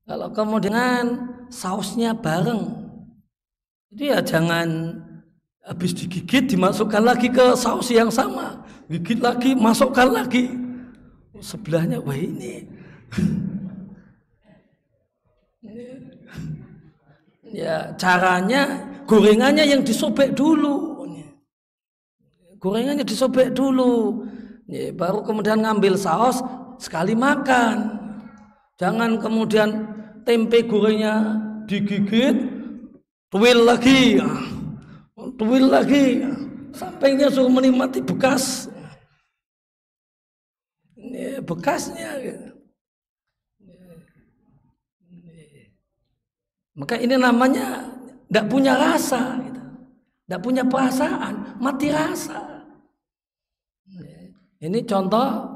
Kalau kemudian sausnya bareng, itu ya jangan habis digigit dimasukkan lagi ke saus yang sama, gigit lagi masukkan lagi sebelahnya, wah ini. Ya caranya gorengannya yang disobek dulu, gorengannya disobek dulu, ya, baru kemudian ngambil saus sekali makan. Jangan kemudian tempe gorengnya digigit, tuil lagi, sampingnya suruh menikmati bekas, ya, bekasnya. Maka ini namanya tidak punya rasa, tidak punya perasaan, mati rasa. Ini contoh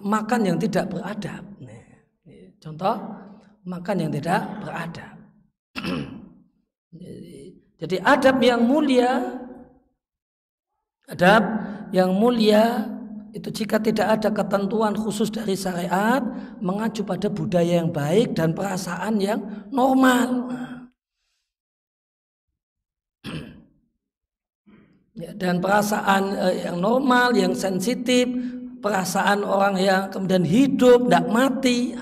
makan yang tidak beradab. Contoh makan yang tidak beradab. Jadi adab yang mulia itu jika tidak ada ketentuan khusus dari syariat, mengacu pada budaya yang baik dan perasaan yang normal. Ya, dan perasaan yang normal, yang sensitif, perasaan orang yang kemudian hidup, tidak mati,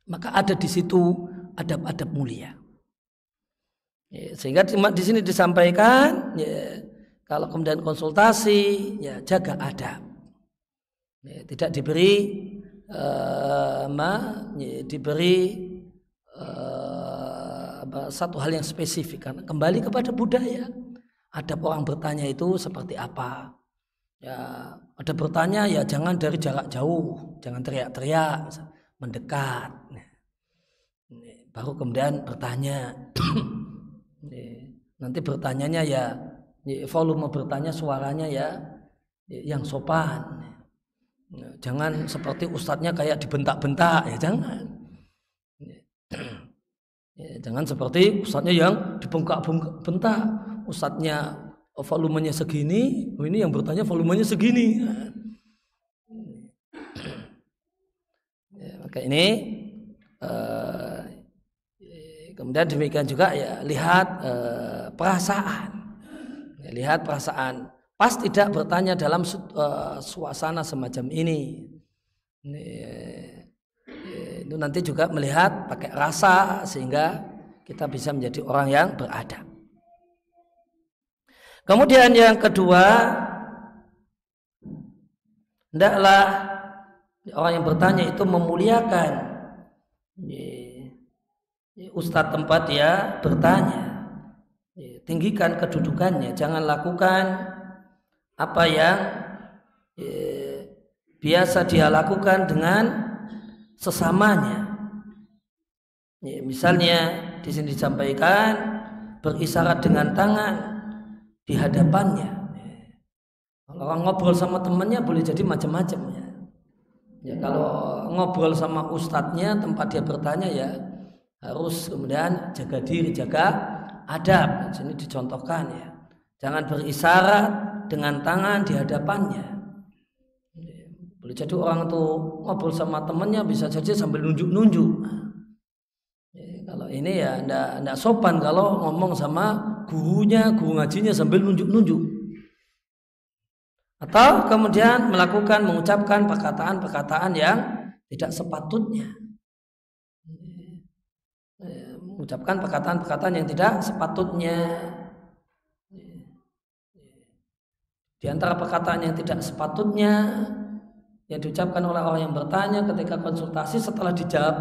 maka ada di situ adab-adab mulia. Ya, sehingga di sini disampaikan, ya, kalau kemudian konsultasi, ya jaga adab. Ya, tidak diberi satu hal yang spesifik, karena kembali kepada budaya. Adab orang bertanya itu seperti apa? Ya, ada bertanya ya jangan dari jarak jauh, jangan teriak-teriak, mendekat. Baru kemudian bertanya. Nanti bertanyanya ya volume bertanya suaranya ya yang sopan. Jangan seperti ustadznya kayak dibentak-bentak, ya jangan. Ya, jangan seperti ustadznya yang dibengkak-bentak. Ustadznya volumenya segini, ini yang bertanya volumenya segini. Ya, maka ini kemudian demikian juga ya lihat perasaan. Ya, lihat perasaan. Pas tidak bertanya dalam suasana semacam ini. Itu nanti juga melihat pakai rasa sehingga kita bisa menjadi orang yang beradab. Kemudian yang kedua, hendaklah orang yang bertanya itu memuliakan ustadz tempat dia bertanya, tinggikan kedudukannya, jangan lakukan apa yang biasa dia lakukan dengan sesamanya. Misalnya di sini disampaikan berisyarat dengan tangan di hadapannya. Kalau orang ngobrol sama temannya boleh jadi macam-macam ya. Ya kalau ngobrol sama ustadznya tempat dia bertanya ya harus kemudian jaga diri, jaga adab. Di sini dicontohkan ya. Jangan berisyarat dengan tangan di hadapannya. Boleh jadi orang tuh ngobrol sama temannya bisa saja sambil nunjuk-nunjuk. Kalau ini ya enggak sopan kalau ngomong sama gurunya, guru ngajinya sambil nunjuk-nunjuk. Atau kemudian mengucapkan perkataan-perkataan yang tidak sepatutnya. Mengucapkan perkataan-perkataan yang tidak sepatutnya. Di antara perkataan yang tidak sepatutnya yang diucapkan oleh orang yang bertanya ketika konsultasi setelah dijawab,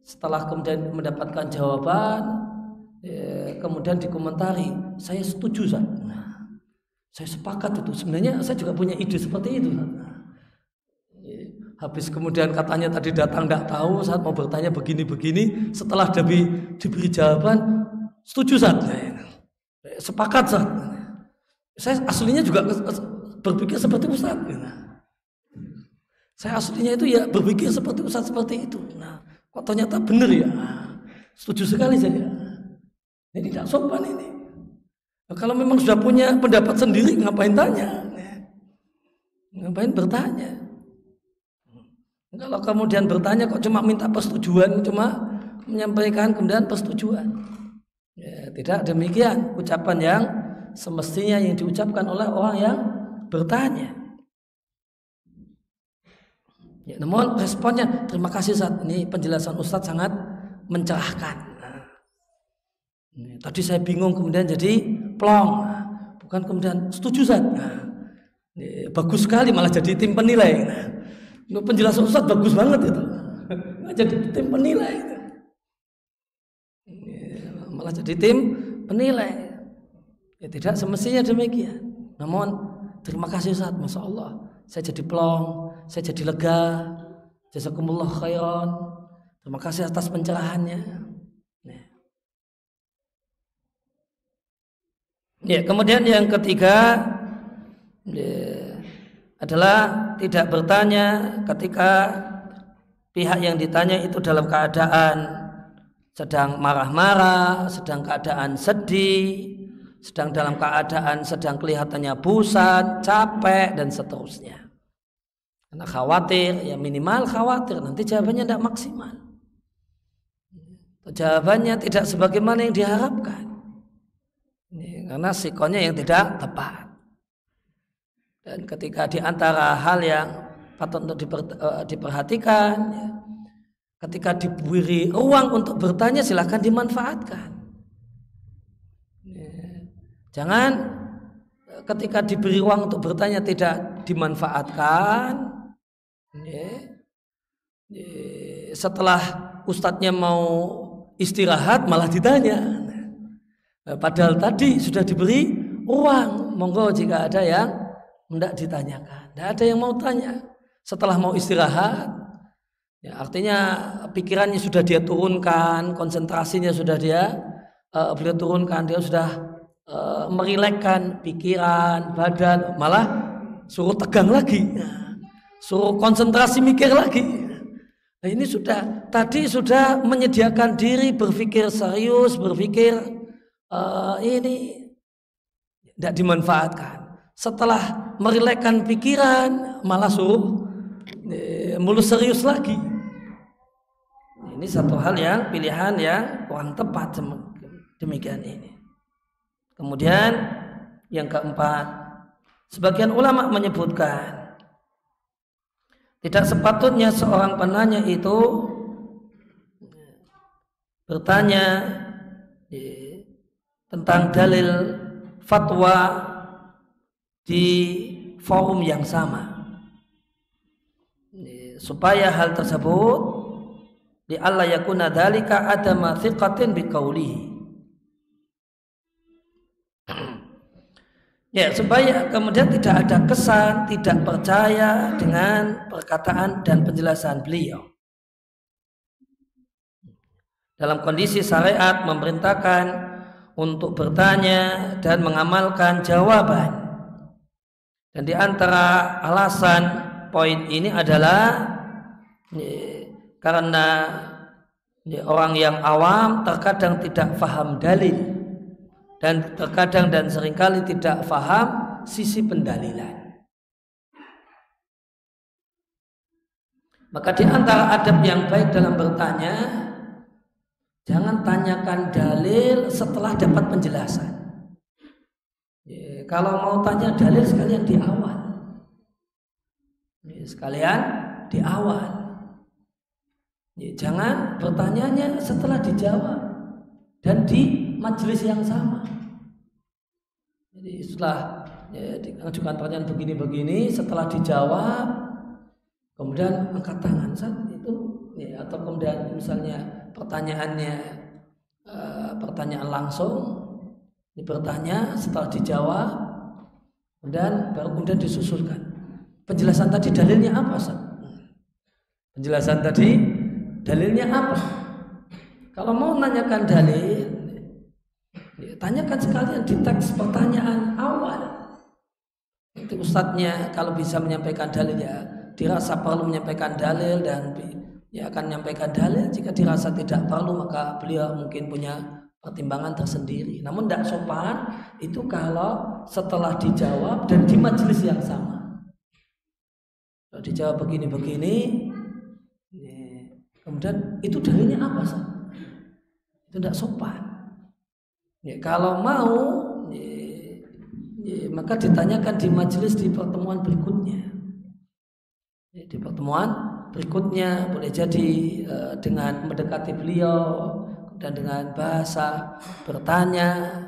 setelah kemudian mendapatkan jawaban, kemudian dikomentari, saya setuju Ustaz. Saya sepakat itu. Sebenarnya saya juga punya ide seperti itu. Habis kemudian katanya tadi datang tidak tahu saat mau bertanya begini-begini, setelah diberi jawaban setuju Ustaz. Sepakat Ustaz. Saya aslinya juga berpikir seperti Ustaz. Saya aslinya itu ya berpikir seperti Ustaz seperti itu. Nah, kok ternyata benar ya. Setuju sekali saya. Ini tidak sopan ini. Nah, kalau memang sudah punya pendapat sendiri ngapain tanya? Ngapain bertanya? Kalau kemudian bertanya kok cuma minta persetujuan, cuma menyampaikan kemudian persetujuan. Ya, tidak demikian ucapan yang semestinya yang diucapkan oleh orang yang bertanya. Ya, namun responnya terima kasih Ustaz, ini penjelasan Ustaz sangat mencerahkan. Tadi saya bingung kemudian jadi plong, bukan kemudian setuju Ustaz. Bagus sekali malah jadi tim penilai. Penjelasan Ustaz bagus banget itu, jadi tim penilai. Malah jadi tim penilai. Ya, tidak semestinya demikian. Namun terima kasih Ustaz, Masya Allah, saya jadi plong, saya jadi lega. Jazakumullah khairan. Terima kasih atas pencerahannya. Ya, kemudian yang ketiga adalah tidak bertanya ketika pihak yang ditanya itu dalam keadaan sedang marah-marah, sedang keadaan sedih, sedang dalam keadaan sedang kelihatannya bosan, capek dan seterusnya. Karena khawatir, ya minimal khawatir, nanti jawabannya tidak maksimal. Jawabannya tidak sebagaimana yang diharapkan. Karena sikonnya yang tidak tepat. Dan ketika di antara hal yang patut untuk diperhatikan, ya, ketika diberi ruang untuk bertanya silahkan dimanfaatkan. Jangan ketika diberi ruang untuk bertanya tidak dimanfaatkan. Setelah ustadznya mau istirahat malah ditanya. Padahal tadi sudah diberi ruang. Monggo jika ada yang hendak ditanyakan. Tidak ada yang mau tanya. Setelah mau istirahat, ya, artinya pikirannya sudah dia turunkan, konsentrasinya sudah beliau turunkan, dia sudah merilekkan pikiran, badan, malah suruh tegang lagi, suruh konsentrasi mikir lagi. Nah, ini tadi sudah menyediakan diri berpikir serius, berpikir ini tidak dimanfaatkan. Setelah merilekkan pikiran malah suruh mulus serius lagi. Ini satu hal yang pilihan yang kurang tepat demikian ini. Kemudian yang keempat, sebagian ulama menyebutkan Tidak sepatutnya seorang penanya itu bertanya tentang dalil fatwa di forum yang sama, supaya hal tersebut li alla yakuna dzalika adama thiqatin biqaulihi, ya, supaya kemudian tidak ada kesan tidak percaya dengan perkataan dan penjelasan beliau. Dalam kondisi syariat memerintahkan untuk bertanya dan mengamalkan jawaban. Dan di antara alasan poin ini adalah karena orang yang awam terkadang tidak faham dalil, dan terkadang dan seringkali tidak faham sisi pendalilan. Maka di antara adab yang baik dalam bertanya, jangan tanyakan dalil setelah dapat penjelasan. Kalau mau tanya dalil sekalian di awal. Sekalian di awal. Jangan bertanyanya setelah dijawab dan di majelis yang sama. Jadi setelah diajukan pertanyaan begini-begini, setelah dijawab, kemudian angkat tangan saat itu, atau kemudian misalnya pertanyaannya pertanyaan langsung, bertanya setelah dijawab, dan baru kemudian disusulkan penjelasan tadi dalilnya apa, Ustaz? Penjelasan tadi dalilnya apa? Kalau mau menanyakan dalil, tanyakan sekalian di teks pertanyaan awal. Itu ustadznya kalau bisa menyampaikan dalil, ya dirasa perlu menyampaikan dalil, dan ya akan menyampaikan dalil. Jika dirasa tidak perlu, maka beliau mungkin punya pertimbangan tersendiri. Namun tidak sopan itu kalau setelah dijawab dan di majelis yang sama. Kalau dijawab begini-begini, kemudian itu dalilnya apa, Ustaz? Itu tidak sopan. Kalau mau, maka ditanyakan di majelis di pertemuan berikutnya. Di pertemuan berikutnya boleh jadi dengan mendekati beliau dan dengan bahasa bertanya,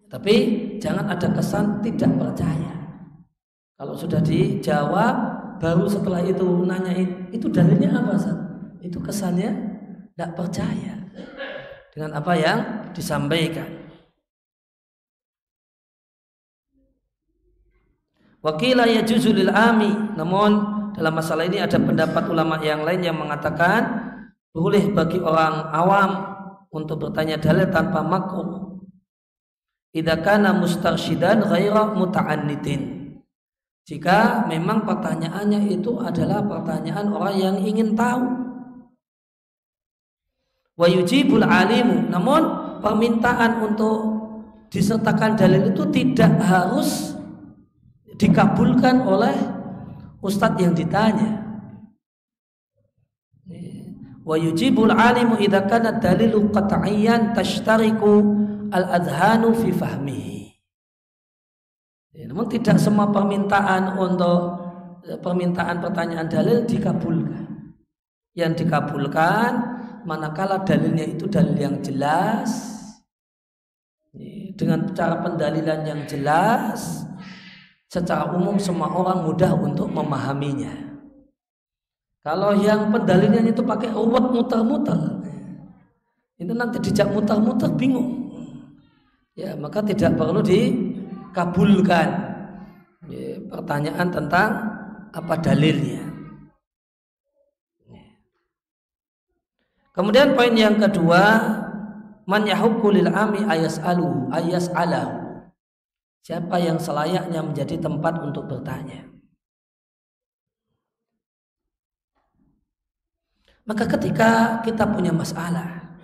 tapi jangan ada kesan tidak percaya. Kalau sudah dijawab, baru setelah itu nanyain itu dalilnya apa, Ustaz? Itu kesannya tidak percaya dengan apa yang disampaikan. Wakila yajuzu lil ami, namun dalam masalah ini ada pendapat ulama yang lain yang mengatakan boleh bagi orang awam untuk bertanya dalil tanpa makruh. Idza kana mustarsyidan ghaira muta'annitin. Jika memang pertanyaannya itu adalah pertanyaan orang yang ingin tahu. Wa yujibul alimu, namun permintaan untuk disertakan dalil itu tidak harus dikabulkan oleh ustadz yang ditanya. Wa yujibul alimu idza kana dalilu qat'iyyan tashtariku al-adhanu fi fahmihi. Namun tidak semua permintaan untuk permintaan pertanyaan dalil dikabulkan. Yang dikabulkan manakala dalilnya itu dalil yang jelas, dengan cara pendalilan yang jelas, secara umum semua orang mudah untuk memahaminya. Kalau yang pendalilannya itu pakai ruwet muter-muter, itu nanti dijak muter-muter bingung. Ya, maka tidak perlu dikabulkan pertanyaan tentang apa dalilnya. Kemudian poin yang kedua, man yahukku lil ami ayas'alahu. Siapa yang selayaknya menjadi tempat untuk bertanya. Maka ketika kita punya masalah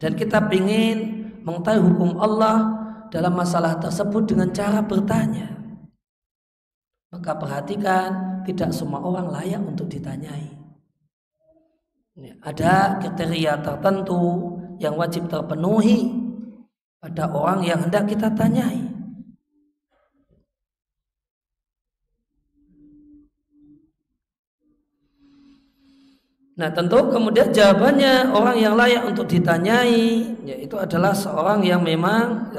dan kita ingin mengetahui hukum Allah dalam masalah tersebut dengan cara bertanya, maka perhatikan tidak semua orang layak untuk ditanyai. Ada kriteria tertentu yang wajib terpenuhi pada orang yang hendak kita tanyai. Nah, tentu kemudian jawabannya orang yang layak untuk ditanyai yaitu adalah seorang yang memang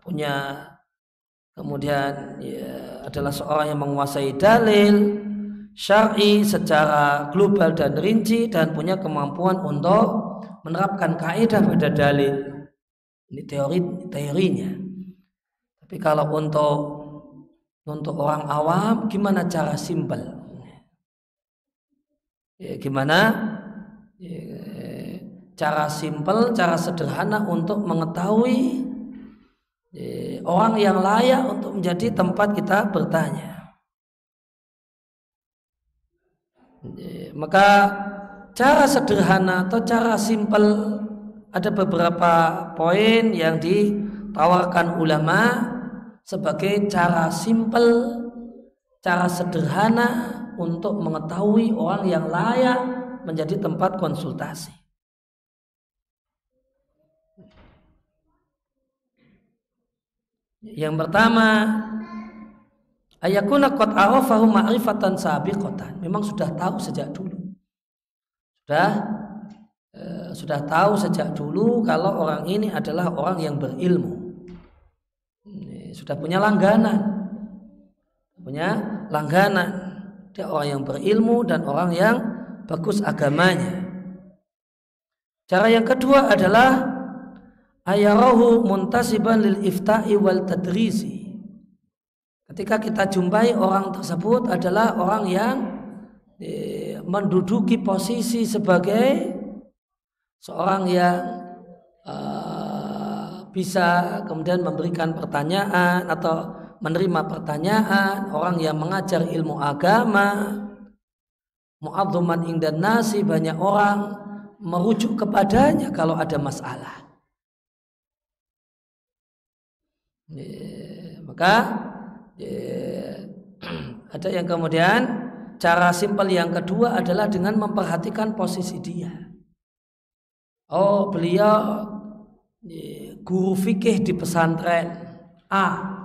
punya, kemudian adalah seorang yang menguasai dalil syar'i secara global dan rinci dan punya kemampuan untuk menerapkan kaidah pada dalil. Ini teorinya. Tapi kalau untuk orang awam, gimana cara simpel? Gimana cara simpel, cara sederhana untuk mengetahui orang yang layak untuk menjadi tempat kita bertanya. Maka cara sederhana atau cara simpel, ada beberapa poin yang ditawarkan ulama sebagai cara simpel, cara sederhana untuk mengetahui orang yang layak menjadi tempat konsultasi. Yang pertama, ayakuna qad arafahu ma'rifatan sabiqatan. Memang sudah tahu sejak dulu. Sudah tahu sejak dulu kalau orang ini adalah orang yang berilmu. Sudah punya langganan. Dia orang yang berilmu dan orang yang bagus agamanya. Cara yang kedua adalah ayarahu muntasiban lil ifta'i wal tadrisi. Ketika kita jumpai orang tersebut adalah orang yang menduduki posisi sebagai seorang yang bisa kemudian memberikan pertanyaan atau menerima pertanyaan, orang yang mengajar ilmu agama, mu'adzuman indan nasi, banyak orang merujuk kepadanya kalau ada masalah. Maka ada yang kemudian cara simpel yang kedua adalah dengan memperhatikan posisi dia. Oh, beliau guru fikih di pesantren A,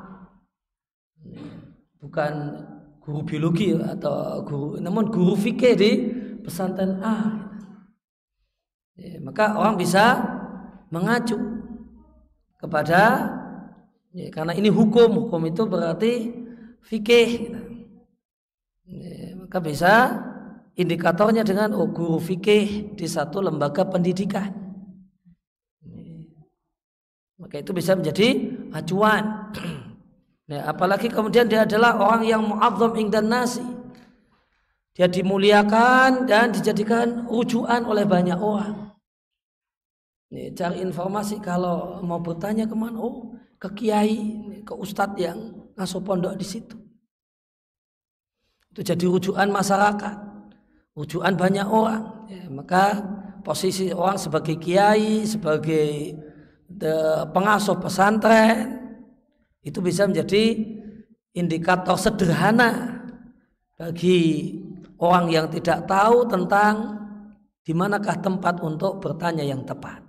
bukan guru biologi atau namun guru fikih di pesantren A. Maka orang bisa mengacu kepada, karena ini hukum itu berarti fikih. Maka bisa indikatornya dengan guru fikih di satu lembaga pendidikan. Maka itu bisa menjadi acuan. Apalagi kemudian dia adalah orang yang mu'azzam indan nasi. Dia dimuliakan dan dijadikan rujukan oleh banyak orang. Cari informasi kalau mau bertanya kemana? Oh, ke kiai, ke ustadz yang ngasuh pondok di situ. Itu jadi rujukan masyarakat, rujukan banyak orang. Maka posisi orang sebagai kiai, sebagai pengasuh pesantren, itu bisa menjadi indikator sederhana bagi orang yang tidak tahu tentang di manakah tempat untuk bertanya yang tepat.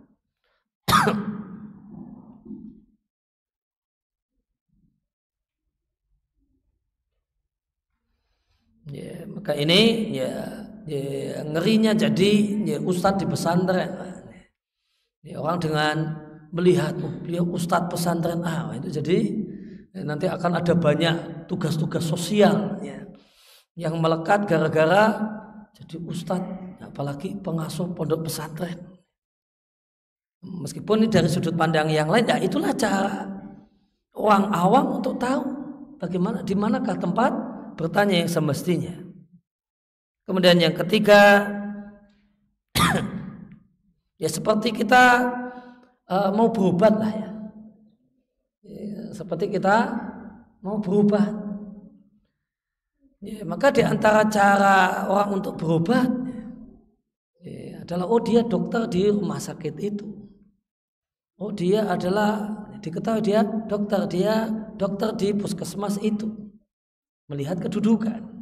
Maka ini ngerinya jadi ustadz di pesantren. Orang dengan melihat beliau ustadz pesantren itu jadi nanti akan ada banyak tugas-tugas sosial yang melekat gara-gara jadi ustadz, apalagi pengasuh pondok pesantren. Meskipun ini dari sudut pandang yang lain, itulah cara orang awam untuk tahu bagaimana, di manakah tempat bertanya yang semestinya. Kemudian yang ketiga, ya seperti kita mau berobat lah ya. Seperti kita mau berobat. Maka di antara cara orang untuk berobat adalah dia dokter di rumah sakit itu. Dia adalah diketahui dia dokter di puskesmas itu. Melihat kedudukan.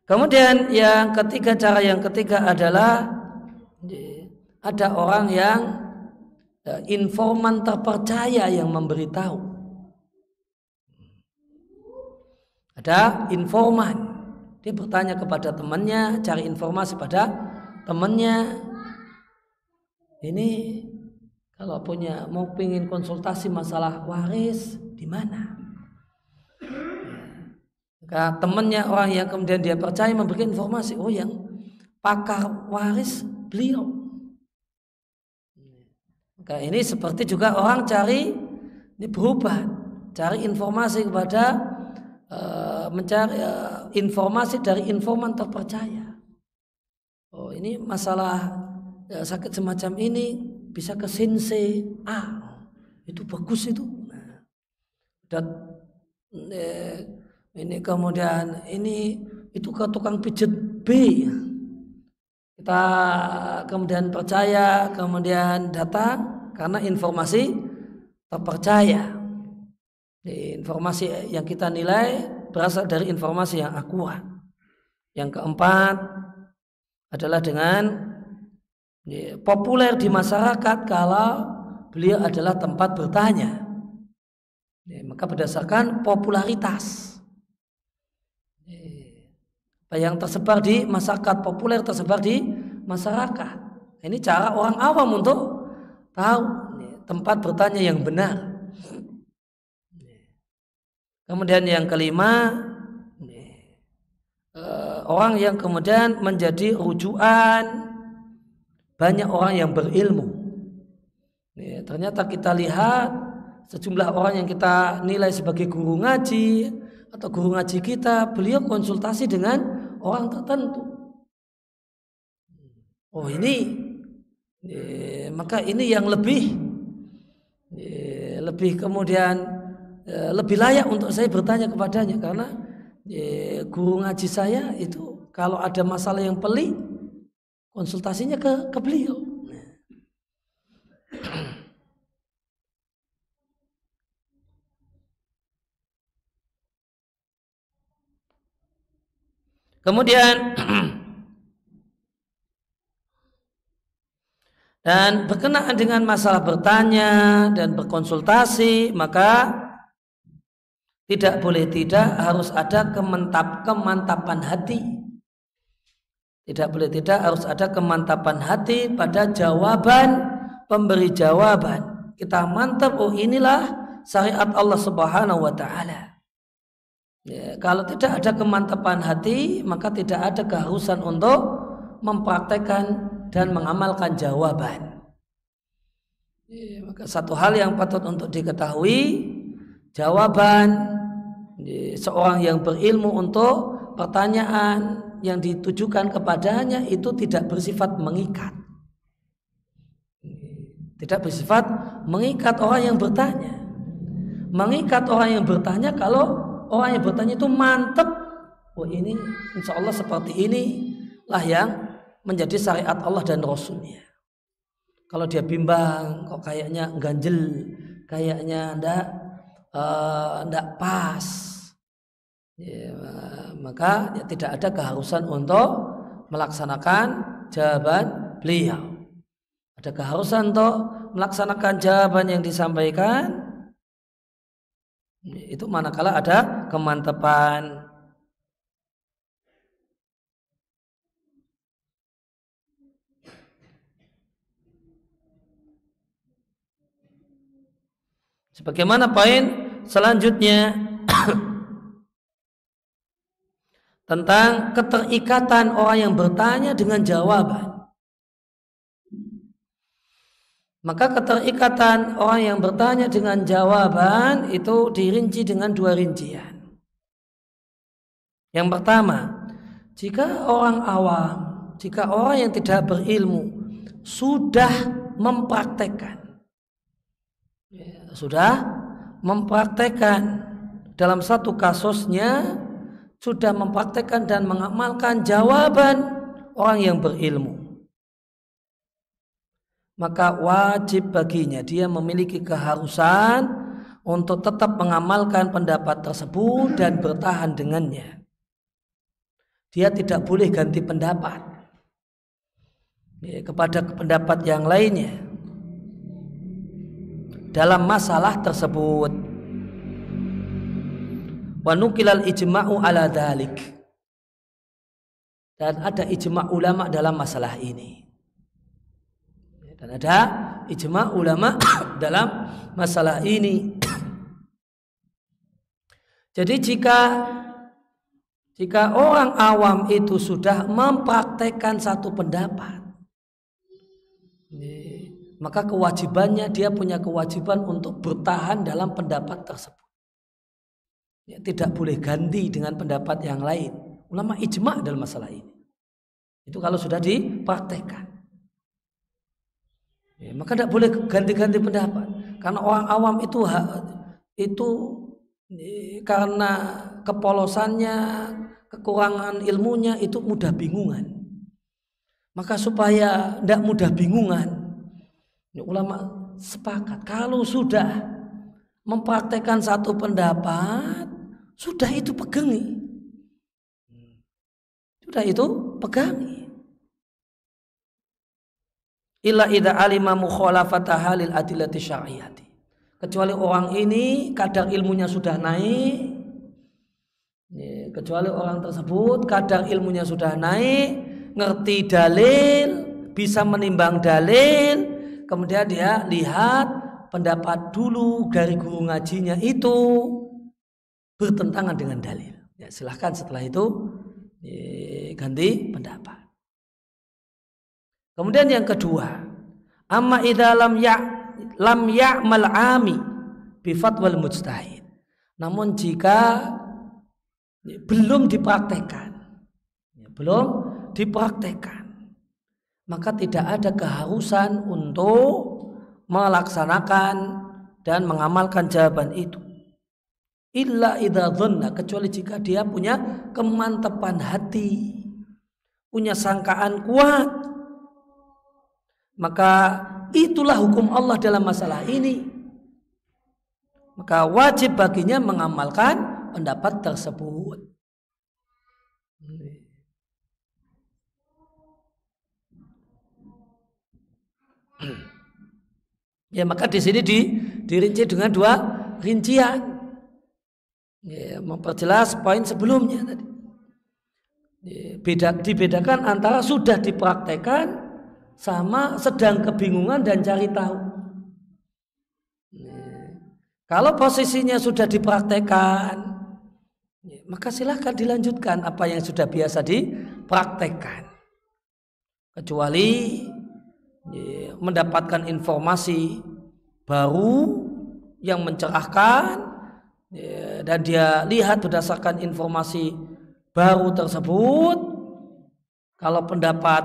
Kemudian cara yang ketiga adalah ada orang yang informan terpercaya yang memberitahu. Ada informan dia bertanya kepada temannya, cari informasi pada temannya. Ini kalau mau pingin konsultasi masalah waris di mana? Maka temannya, orang yang kemudian dia percaya, memberikan informasi, oh yang pakar waris beliau. Maka ini seperti juga orang ini berubah, cari informasi mencari informasi dari informan terpercaya. Oh ini masalah sakit semacam ini bisa ke sensei A, itu bagus itu. Dan ini kemudian itu ke tukang pijat B, kita kemudian percaya, kemudian datang karena informasi terpercaya. Informasi yang kita nilai berasal dari informasi yang akurat. Yang keempat adalah dengan populer di masyarakat kalau beliau adalah tempat bertanya. Maka berdasarkan popularitas, apa yang tersebar di masyarakat, populer tersebar di masyarakat. Ini cara orang awam untuk tahu tempat bertanya yang benar. Kemudian yang kelima, orang yang kemudian menjadi rujukan banyak orang yang berilmu. Ternyata kita lihat sejumlah orang yang kita nilai sebagai guru ngaji atau guru ngaji kita, beliau konsultasi dengan orang tertentu. Oh ini, maka ini yang lebih kemudian lebih layak untuk saya bertanya kepadanya, karena guru ngaji saya itu kalau ada masalah yang pelik konsultasinya ke beliau. Kemudian dan berkenaan dengan masalah bertanya dan berkonsultasi, maka tidak boleh tidak harus ada kemantapan hati. Tidak boleh tidak harus ada kemantapan hati pada jawaban pemberi jawaban. Kita mantap, oh inilah syariat Allah Subhanahu wa taala. Ya, kalau tidak ada kemantapan hati, maka tidak ada keharusan untuk mempraktekkan dan mengamalkan jawaban. Ya, maka satu hal yang patut untuk diketahui, jawaban seorang yang berilmu untuk pertanyaan yang ditujukan kepadanya itu tidak bersifat mengikat. Tidak bersifat mengikat orang yang bertanya. Mengikat orang yang bertanya kalau orang yang bertanya itu mantep, oh ini insya Allah seperti inilah yang menjadi syariat Allah dan Rasulnya. Kalau dia bimbang, kok kayaknya ganjel, kayaknya ndak pas, ya, maka ya, tidak ada keharusan untuk melaksanakan jawaban beliau. Ada keharusan untuk melaksanakan jawaban yang disampaikan itu manakala ada kemantapan. Sebagaimana poin selanjutnya tentang keterikatan orang yang bertanya dengan jawaban. Maka keterikatan orang yang bertanya dengan jawaban itu dirinci dengan dua rincian. Yang pertama, jika orang awam, jika orang yang tidak berilmu sudah mempraktekkan dalam satu kasusnya, sudah mempraktekkan dan mengamalkan jawaban orang yang berilmu, maka wajib baginya dia memiliki keharusan untuk tetap mengamalkan pendapat tersebut dan bertahan dengannya. Dia tidak boleh ganti pendapat kepada pendapat yang lainnya dalam masalah tersebut. Wa nukilal ijma'u ala dhalik, Dan ada ijma' ulama dalam masalah ini. Dan ada ijma' ulama dalam masalah ini. Jadi jika orang awam itu sudah mempraktekkan satu pendapat, maka kewajibannya dia punya kewajiban untuk bertahan dalam pendapat tersebut. Ya, tidak boleh ganti dengan pendapat yang lain. Ulama ijma' dalam masalah ini. Itu kalau sudah dipraktekkan. Ya, maka tidak boleh ganti-ganti pendapat. Karena orang awam itu karena kepolosannya, kekurangan ilmunya itu mudah bingungan. Maka supaya tidak mudah bingungan, ulama sepakat kalau sudah mempraktekkan satu pendapat, sudah itu pegangi. Sudah itu pegangi. Illa idza alima mukhalafataha lil adillati syar'iyyati. Kecuali orang ini kadar ilmunya sudah naik. Kecuali orang tersebut kadar ilmunya sudah naik, ngerti dalil, bisa menimbang dalil, kemudian dia lihat pendapat dulu dari guru ngajinya itu bertentangan dengan dalil. Ya, silahkan setelah itu ganti pendapat. Kemudian yang kedua, amma idza lam ya'mal 'ami bi fatwal mujtahid. Namun jika belum dipraktekkan, maka tidak ada keharusan untuk melaksanakan dan mengamalkan jawaban itu. Illa idza dhanna, kecuali jika dia punya kemantapan hati, punya sangkaan kuat, maka itulah hukum Allah dalam masalah ini. Maka wajib baginya mengamalkan pendapat tersebut. Ya, maka di sini dirinci dengan dua rincian, ya, memperjelas poin sebelumnya tadi. Dibedakan antara sudah dipraktekkan sama sedang kebingungan dan cari tahu. Kalau posisinya sudah dipraktekkan, maka silahkan dilanjutkan apa yang sudah biasa dipraktekkan, kecuali mendapatkan informasi baru yang mencerahkan, dan dia lihat berdasarkan informasi baru tersebut kalau pendapat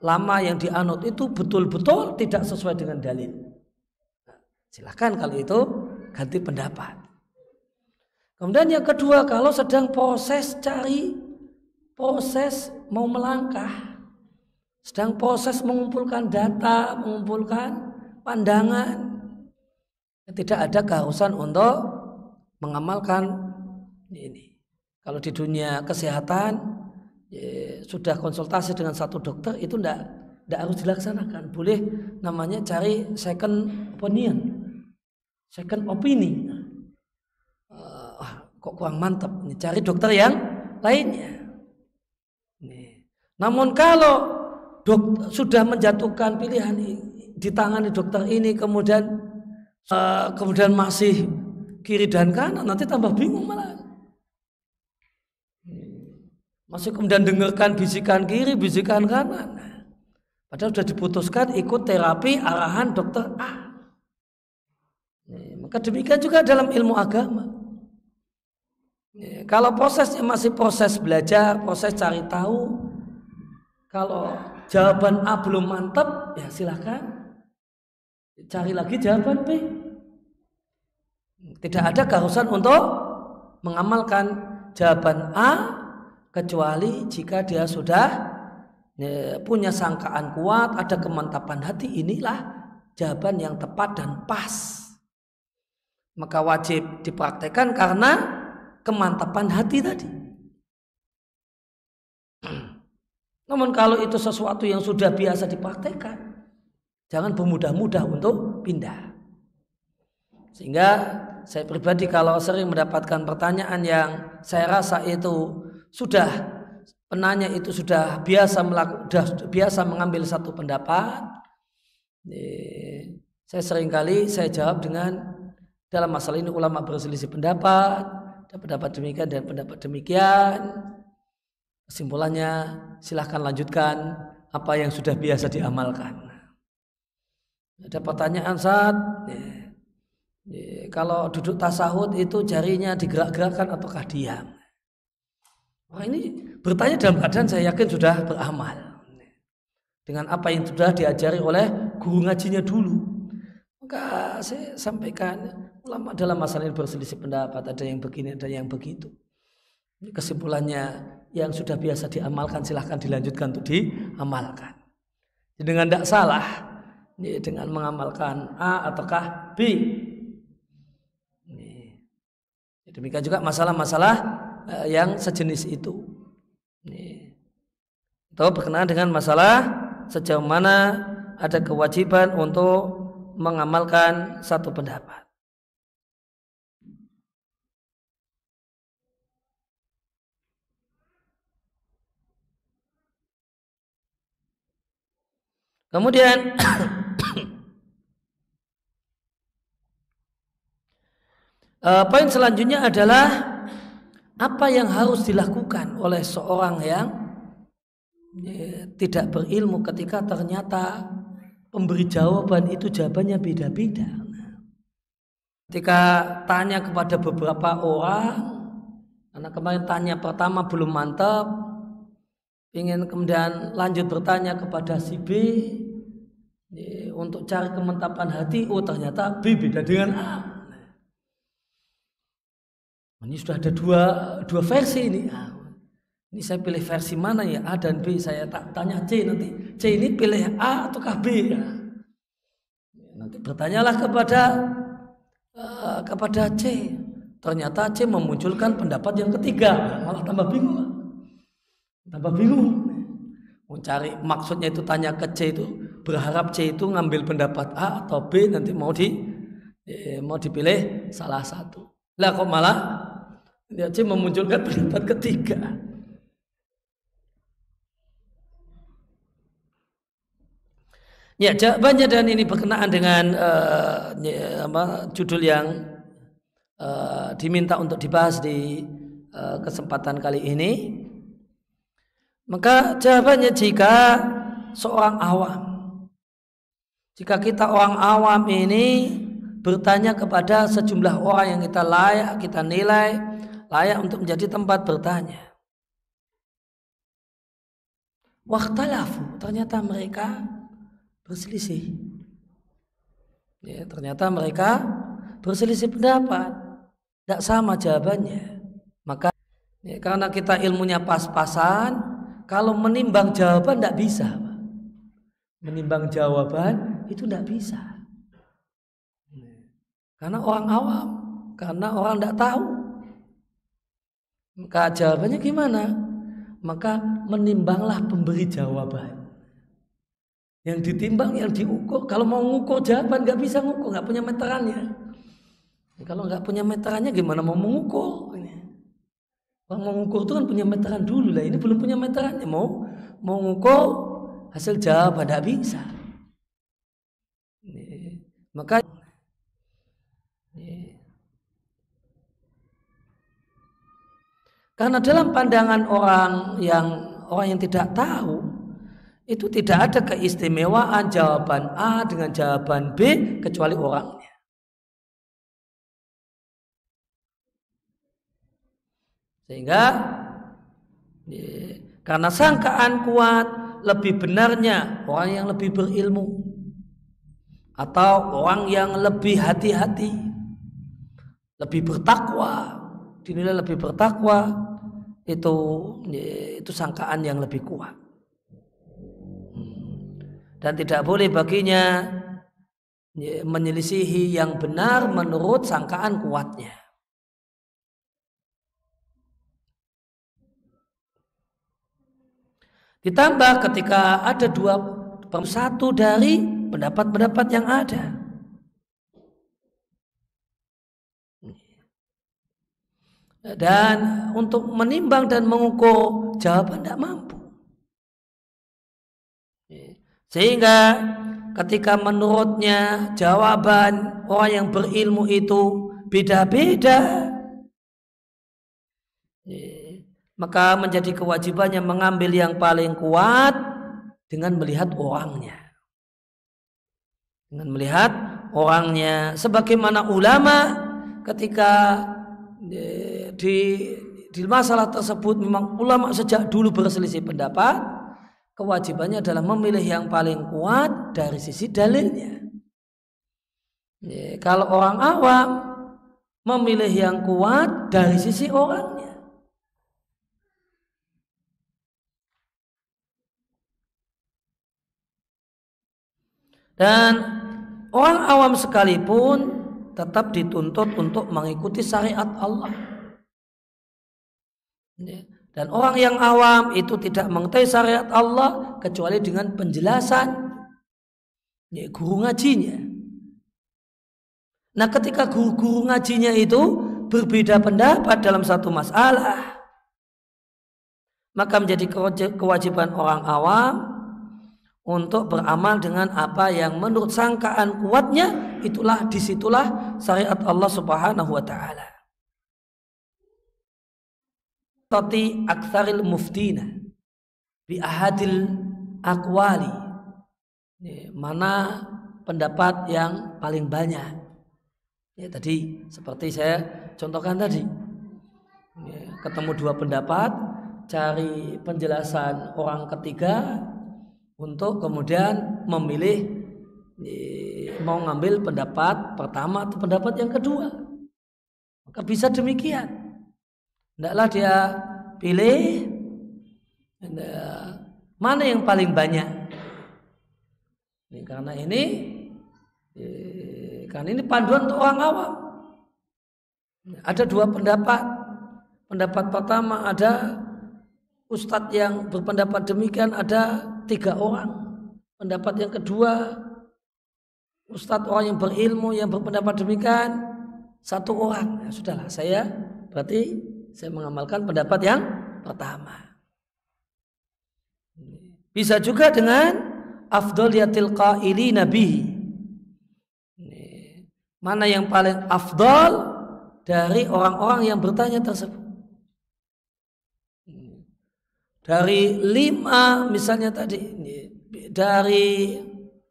lama yang dianut itu betul-betul tidak sesuai dengan dalil. Silahkan kalau itu ganti pendapat. Kemudian yang kedua, kalau sedang proses mau melangkah, sedang proses mengumpulkan data, mengumpulkan pandangan, tidak ada keharusan untuk mengamalkan ini. Kalau di dunia kesehatan sudah konsultasi dengan satu dokter itu tidak harus dilaksanakan. Boleh namanya cari second opini. Kok kurang mantap, cari dokter yang lainnya. Namun kalau sudah menjatuhkan pilihan ditangani dokter ini, kemudian masih kiri dan kanan, nanti tambah bingung malah. Masih kemudian dengarkan bisikan kiri, bisikan kanan. Padahal sudah diputuskan ikut terapi arahan dokter A. Maka demikian juga dalam ilmu agama. Kalau prosesnya masih proses belajar, proses cari tahu, kalau jawaban A belum mantap, ya silahkan cari lagi jawaban B. Tidak ada keharusan untuk mengamalkan jawaban A, kecuali jika dia sudah punya sangkaan kuat, ada kemantapan hati, inilah jawaban yang tepat dan pas. Maka wajib dipraktekkan karena kemantapan hati tadi. Namun kalau itu sesuatu yang sudah biasa dipraktekkan, jangan bermudah-mudah untuk pindah. Sehingga saya pribadi kalau sering mendapatkan pertanyaan yang saya rasa itu sudah penanya itu sudah biasa mengambil satu pendapat, saya seringkali saya jawab dengan dalam masalah ini ulama berselisih pendapat, ada pendapat demikian dan pendapat demikian. Kesimpulannya silahkan lanjutkan apa yang sudah biasa diamalkan. Ada pertanyaan saat kalau duduk tasahud itu jarinya digerak-gerakkan ataukah diam? Wah, ini bertanya dalam keadaan saya yakin sudah beramal dengan apa yang sudah diajari oleh guru ngajinya dulu. Maka saya sampaikan ulama dalam masalah ini berselisih pendapat, ada yang begini, ada yang begitu. Kesimpulannya yang sudah biasa diamalkan silahkan dilanjutkan untuk diamalkan. Dengan tidak salah dengan mengamalkan A ataukah B. Demikian juga masalah-masalah yang sejenis itu. Atau berkenaan dengan masalah sejauh mana ada kewajiban untuk mengamalkan satu pendapat. Kemudian poin selanjutnya adalah apa yang harus dilakukan oleh seorang yang tidak berilmu ketika ternyata pemberi jawaban itu jawabannya beda-beda. Ketika tanya kepada beberapa orang, karena kemarin tanya pertama belum mantap, ingin kemudian lanjut bertanya kepada si B untuk cari kemantapan hati, oh ternyata B beda dengan A. Ini sudah ada dua versi ini. Ini saya pilih versi mana ya, A dan B. Saya tak tanya C nanti. C ini pilih A ataukah B? Nanti bertanyalah kepada C. Ternyata C memunculkan pendapat yang ketiga. Malah tambah bingung. Mencari maksudnya itu tanya ke C itu, berharap C itu ngambil pendapat A atau B, nanti mau dipilih salah satu. Lah kok malah C memunculkan pendapat ketiga. Ya, jawabannya dan ini berkenaan dengan judul yang diminta untuk dibahas di kesempatan kali ini. Maka jawabannya jika seorang awam, jika kita orang awam ini bertanya kepada sejumlah orang yang kita nilai layak untuk menjadi tempat bertanya. Wakhtalafu, ternyata mereka berselisih. Ya, ternyata mereka berselisih pendapat, tidak sama jawabannya. Maka ya, karena kita ilmunya pas-pasan, kalau menimbang jawaban tidak bisa. Menimbang jawaban itu tidak bisa. Karena orang awam, karena orang tidak tahu. Maka jawabannya gimana? Maka menimbanglah pemberi jawaban. Yang ditimbang, yang diukur. Kalau mau ngukur jawaban nggak bisa ngukur, nggak punya meterannya. Kalau nggak punya meterannya gimana mau mengukur? Orang mau ngukur itu kan punya meteran dulu lah. Ini belum punya meterannya. Mau ngukur hasil jawaban nggak bisa. Maka karena dalam pandangan orang yang tidak tahu, itu tidak ada keistimewaan jawaban A dengan jawaban B kecuali orangnya. Sehingga karena sangkaan kuat, lebih benarnya orang yang lebih berilmu atau orang yang lebih hati-hati, lebih bertakwa, dinilai lebih bertakwa, itu sangkaan yang lebih kuat. Dan tidak boleh baginya menyelisihi yang benar menurut sangkaan kuatnya. Ditambah ketika ada satu dari pendapat-pendapat yang ada. Dan untuk menimbang dan mengukur Jawaban tidak mampu. Sehingga ketika menurutnya jawaban orang yang berilmu itu beda-beda, maka menjadi kewajibannya mengambil yang paling kuat dengan melihat orangnya. Dengan melihat orangnya. Sebagaimana ulama ketika di masalah tersebut memang ulama sejak dulu berselisih pendapat, kewajibannya adalah memilih yang paling kuat dari sisi dalilnya. Kalau orang awam memilih yang kuat dari sisi orangnya. Dan orang awam sekalipun tetap dituntut untuk mengikuti syariat Allah. Dan orang yang awam itu tidak mengetahui syariat Allah kecuali dengan penjelasan guru ngajinya. Nah, ketika guru ngajinya itu berbeda pendapat dalam satu masalah, maka menjadi kewajiban orang awam untuk beramal dengan apa yang menurut sangkaan kuatnya. Disitulah syariat Allah Subhanahu wa ta'ala. Tati aktsaril muftina bi ahadil aqwali, mana pendapat yang paling banyak. Tadi seperti saya contohkan tadi, ketemu dua pendapat, cari penjelasan orang ketiga untuk kemudian memilih mau ngambil pendapat pertama atau pendapat yang kedua. Maka bisa demikian. Hendaklah dia pilih mana yang paling banyak. Karena ini panduan untuk orang awam. Ada dua pendapat. Pendapat pertama ada ustadz yang berpendapat demikian, ada 3 orang. Pendapat yang kedua ustadz orang yang berilmu yang berpendapat demikian 1 orang. Ya, sudahlah, berarti saya mengamalkan pendapat yang pertama. Bisa juga dengan afdaliyatil qailina bihi. Mana yang paling afdal dari orang-orang yang bertanya tersebut. Dari 5 misalnya tadi, dari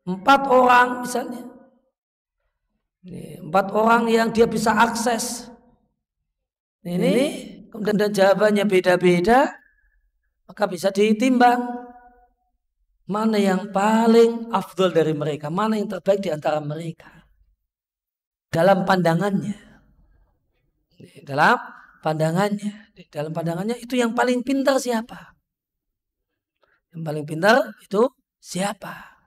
4 orang misalnya, 4 orang yang dia bisa akses. Ini kemudian jawabannya beda-beda, maka bisa ditimbang mana yang paling afdal dari mereka, mana yang terbaik di antara mereka dalam pandangannya. Dalam pandangannya itu yang paling pintar siapa? Yang paling pintar itu siapa?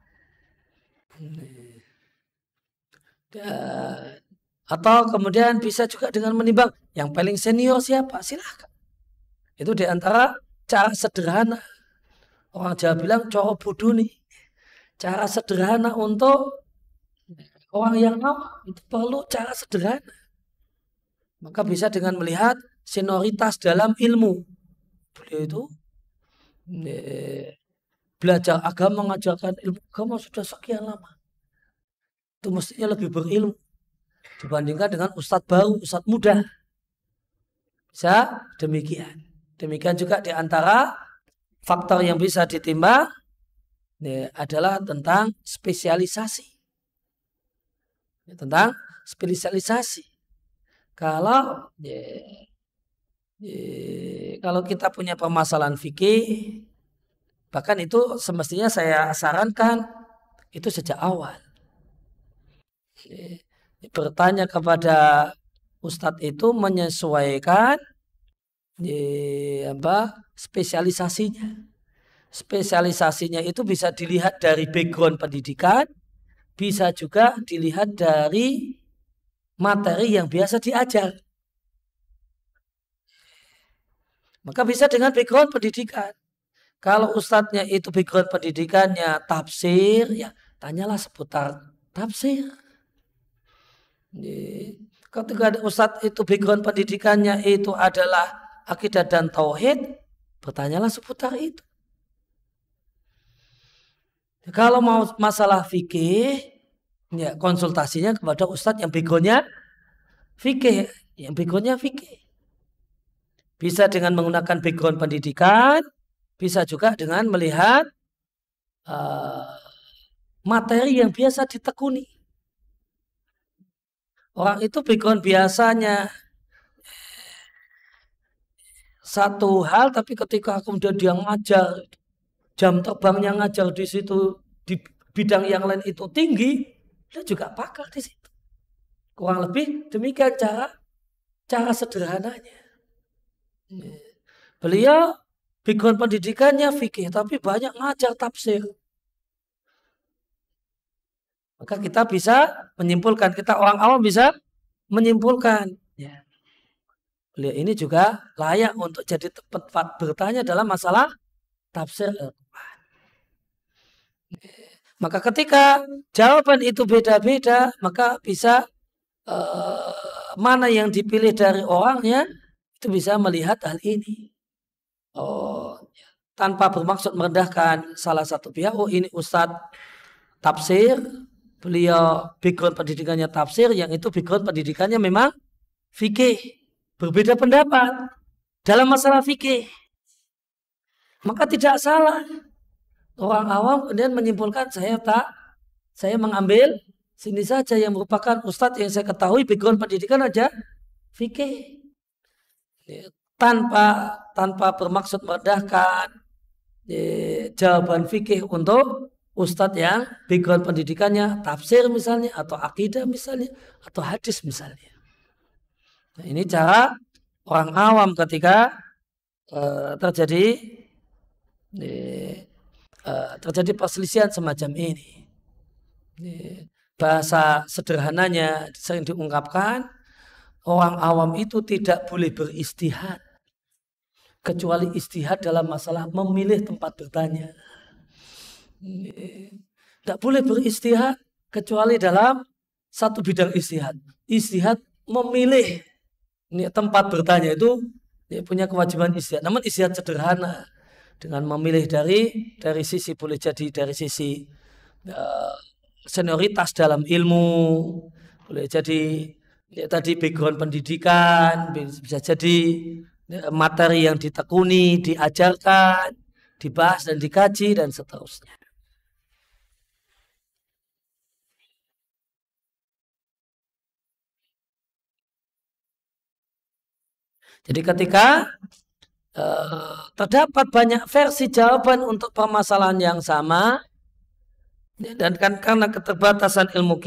Atau kemudian bisa juga dengan menimbang yang paling senior siapa? Silakan. Itu di antara cara sederhana. Orang Jawa bilang coro bodoh nih. Cara sederhana untuk orang yang awam itu perlu cara sederhana. Maka bisa dengan melihat senioritas dalam ilmu. Beliau itu belajar agama, mengajarkan ilmu agama sudah sekian lama. Itu mestinya lebih berilmu dibandingkan dengan ustadz baru, ustadz muda. Bisa demikian. Demikian juga di antara faktor yang bisa ditimbang adalah tentang spesialisasi. Tentang spesialisasi. Kalau kita punya permasalahan fikih, bahkan itu semestinya saya sarankan itu sejak awal. Bertanya kepada ustadz itu menyesuaikan spesialisasinya. Spesialisasinya itu bisa dilihat dari background pendidikan, bisa juga dilihat dari materi yang biasa diajar. Maka bisa dengan background pendidikan. Kalau ustadznya itu background pendidikannya tafsir, ya tanyalah seputar tafsir. Ketika ada ustadz itu background pendidikannya itu adalah akidah dan tauhid, bertanyalah seputar itu. Kalau mau masalah fikih, ya konsultasinya kepada ustadz yang begonya fikih, Bisa dengan menggunakan background pendidikan, bisa juga dengan melihat materi yang biasa ditekuni. Orang itu background biasanya satu hal, tapi ketika kemudian dia ngajar, jam terbangnya ngajar di situ, di bidang yang lain itu tinggi, dia juga pakar di situ. Kurang lebih demikian cara sederhananya. Beliau background pendidikannya fikih, tapi banyak ngajar tafsir. Maka kita bisa menyimpulkan, kita orang awam bisa menyimpulkan. Ya. Beliau ini juga layak untuk jadi tempat bertanya dalam masalah tafsir Al-Quran. Maka ketika jawaban itu beda-beda, maka bisa mana yang dipilih dari orangnya, itu bisa melihat hal ini. Tanpa bermaksud merendahkan salah satu pihak. Ini ustadz tafsir, beliau background pendidikannya tafsir, yang itu background pendidikannya memang fikih. Berbeda pendapat dalam masalah fikih. Maka tidak salah orang awam kemudian menyimpulkan saya mengambil sini saja yang merupakan ustadz yang saya ketahui background pendidikan aja fikih. Tanpa bermaksud merendahkan jawaban fikih untuk ustadz yang background pendidikannya tafsir misalnya, atau akidah misalnya, atau hadis misalnya. Nah, ini cara orang awam ketika terjadi perselisihan semacam ini. Bahasa sederhananya sering diungkapkan, orang awam itu tidak boleh beristihad kecuali istihad dalam masalah memilih tempat bertanya. Tidak boleh beristihad kecuali dalam satu bidang istihad. Istihad memilih tempat bertanya itu punya kewajiban istihad. Namun istihad sederhana dengan memilih dari sisi, boleh jadi dari sisi senioritas dalam ilmu, boleh jadi tadi background pendidikan, bisa jadi materi yang ditekuni, diajarkan, dibahas dan dikaji dan seterusnya. Jadi ketika terdapat banyak versi jawaban untuk permasalahan yang sama, dan karena keterbatasan ilmu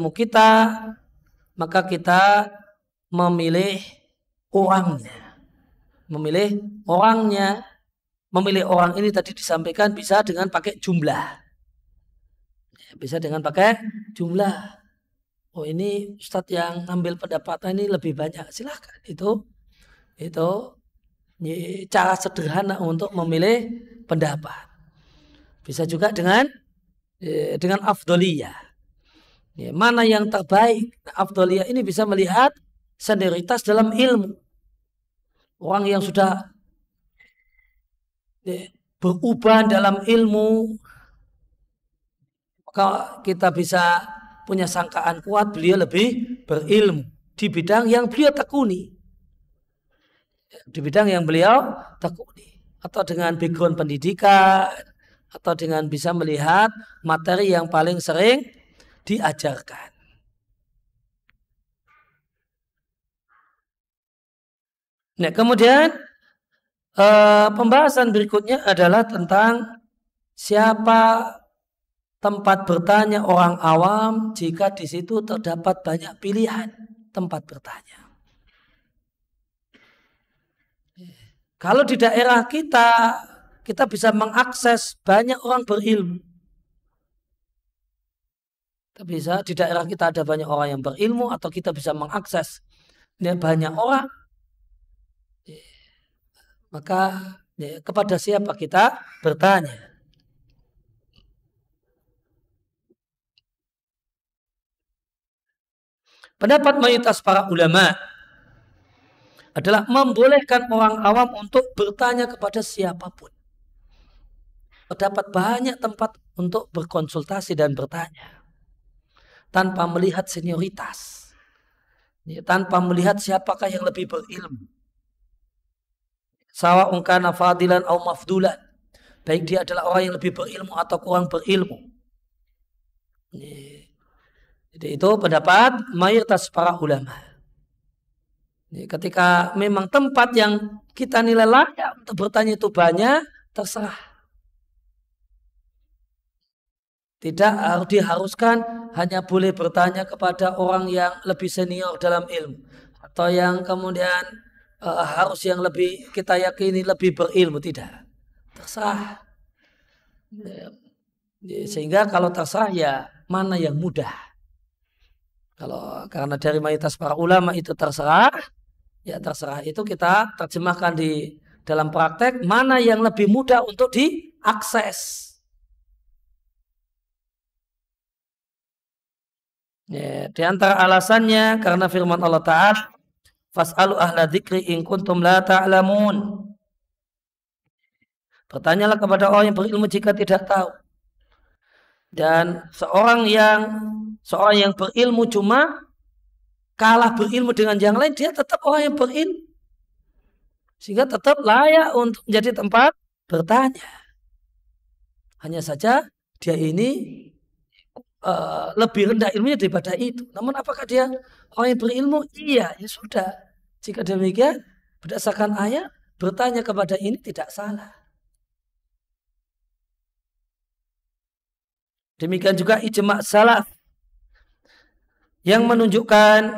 kita, maka kita memilih orangnya. Memilih orang ini tadi disampaikan bisa dengan pakai jumlah. Bisa dengan pakai jumlah. Oh, ini ustadz yang ambil pendapatan ini lebih banyak, silahkan. Itu cara sederhana untuk memilih pendapat. Bisa juga dengan afdoliyah. Mana yang terbaik? Afdoliyah ini bisa melihat senioritas dalam ilmu. Orang yang sudah berubah dalam ilmu, maka kita bisa punya sangkaan kuat beliau lebih berilmu di bidang yang beliau tekuni. Atau dengan background pendidikan, atau dengan bisa melihat materi yang paling sering diajarkan. Nah, kemudian pembahasan berikutnya adalah tentang siapa tempat bertanya orang awam jika di situ terdapat banyak pilihan tempat bertanya. Kalau di daerah kita bisa mengakses banyak orang berilmu. Bisa di daerah kita ada banyak orang yang berilmu, atau kita bisa mengakses banyak orang. Maka kepada siapa kita bertanya? Pendapat mayoritas para ulama adalah membolehkan orang awam untuk bertanya kepada siapapun. Terdapat banyak tempat untuk berkonsultasi dan bertanya tanpa melihat senioritas, tanpa melihat siapakah yang lebih berilmu. Sawa'un kana fadilan au mafdulan, baik dia adalah orang yang lebih berilmu atau kurang berilmu. Jadi itu pendapat mayoritas para ulama. Ketika memang tempat yang kita nilai layak untuk bertanya itu banyak, terserah. Tidak harus diharuskan hanya boleh bertanya kepada orang yang lebih senior dalam ilmu. Atau yang kemudian harus yang lebih kita yakini lebih berilmu. Tidak. Terserah. Sehingga kalau terserah ya mana yang mudah. Kalau karena dari mayoritas para ulama itu terserah. Ya terserah itu kita terjemahkan di dalam praktek mana yang lebih mudah untuk diakses. Ya, di antara alasannya karena firman Allah Ta'ala fas'alu ahla dzikri in kuntum la ta'lamun. Bertanyalah kepada orang yang berilmu jika tidak tahu. Dan seorang yang berilmu cuma kalah berilmu dengan yang lain, dia tetap orang yang berilmu. Sehingga tetap layak untuk menjadi tempat bertanya. Hanya saja dia ini lebih rendah ilmunya daripada itu. Namun apakah dia orang yang berilmu? Iya, ya sudah. Jika demikian, berdasarkan ayat, bertanya kepada ini tidak salah. Demikian juga ijma' salaf yang menunjukkan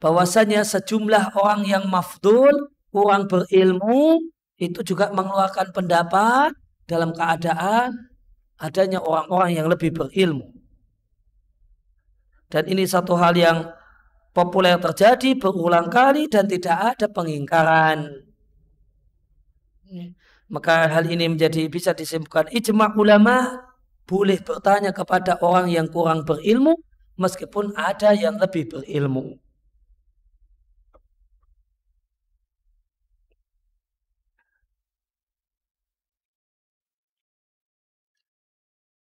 bahwasanya sejumlah orang yang mafdul, orang berilmu, itu juga mengeluarkan pendapat dalam keadaan adanya orang-orang yang lebih berilmu. Dan ini satu hal yang populer terjadi berulang kali dan tidak ada pengingkaran. Maka hal ini bisa disimpulkan ijma' ulama boleh bertanya kepada orang yang kurang berilmu meskipun ada yang lebih berilmu.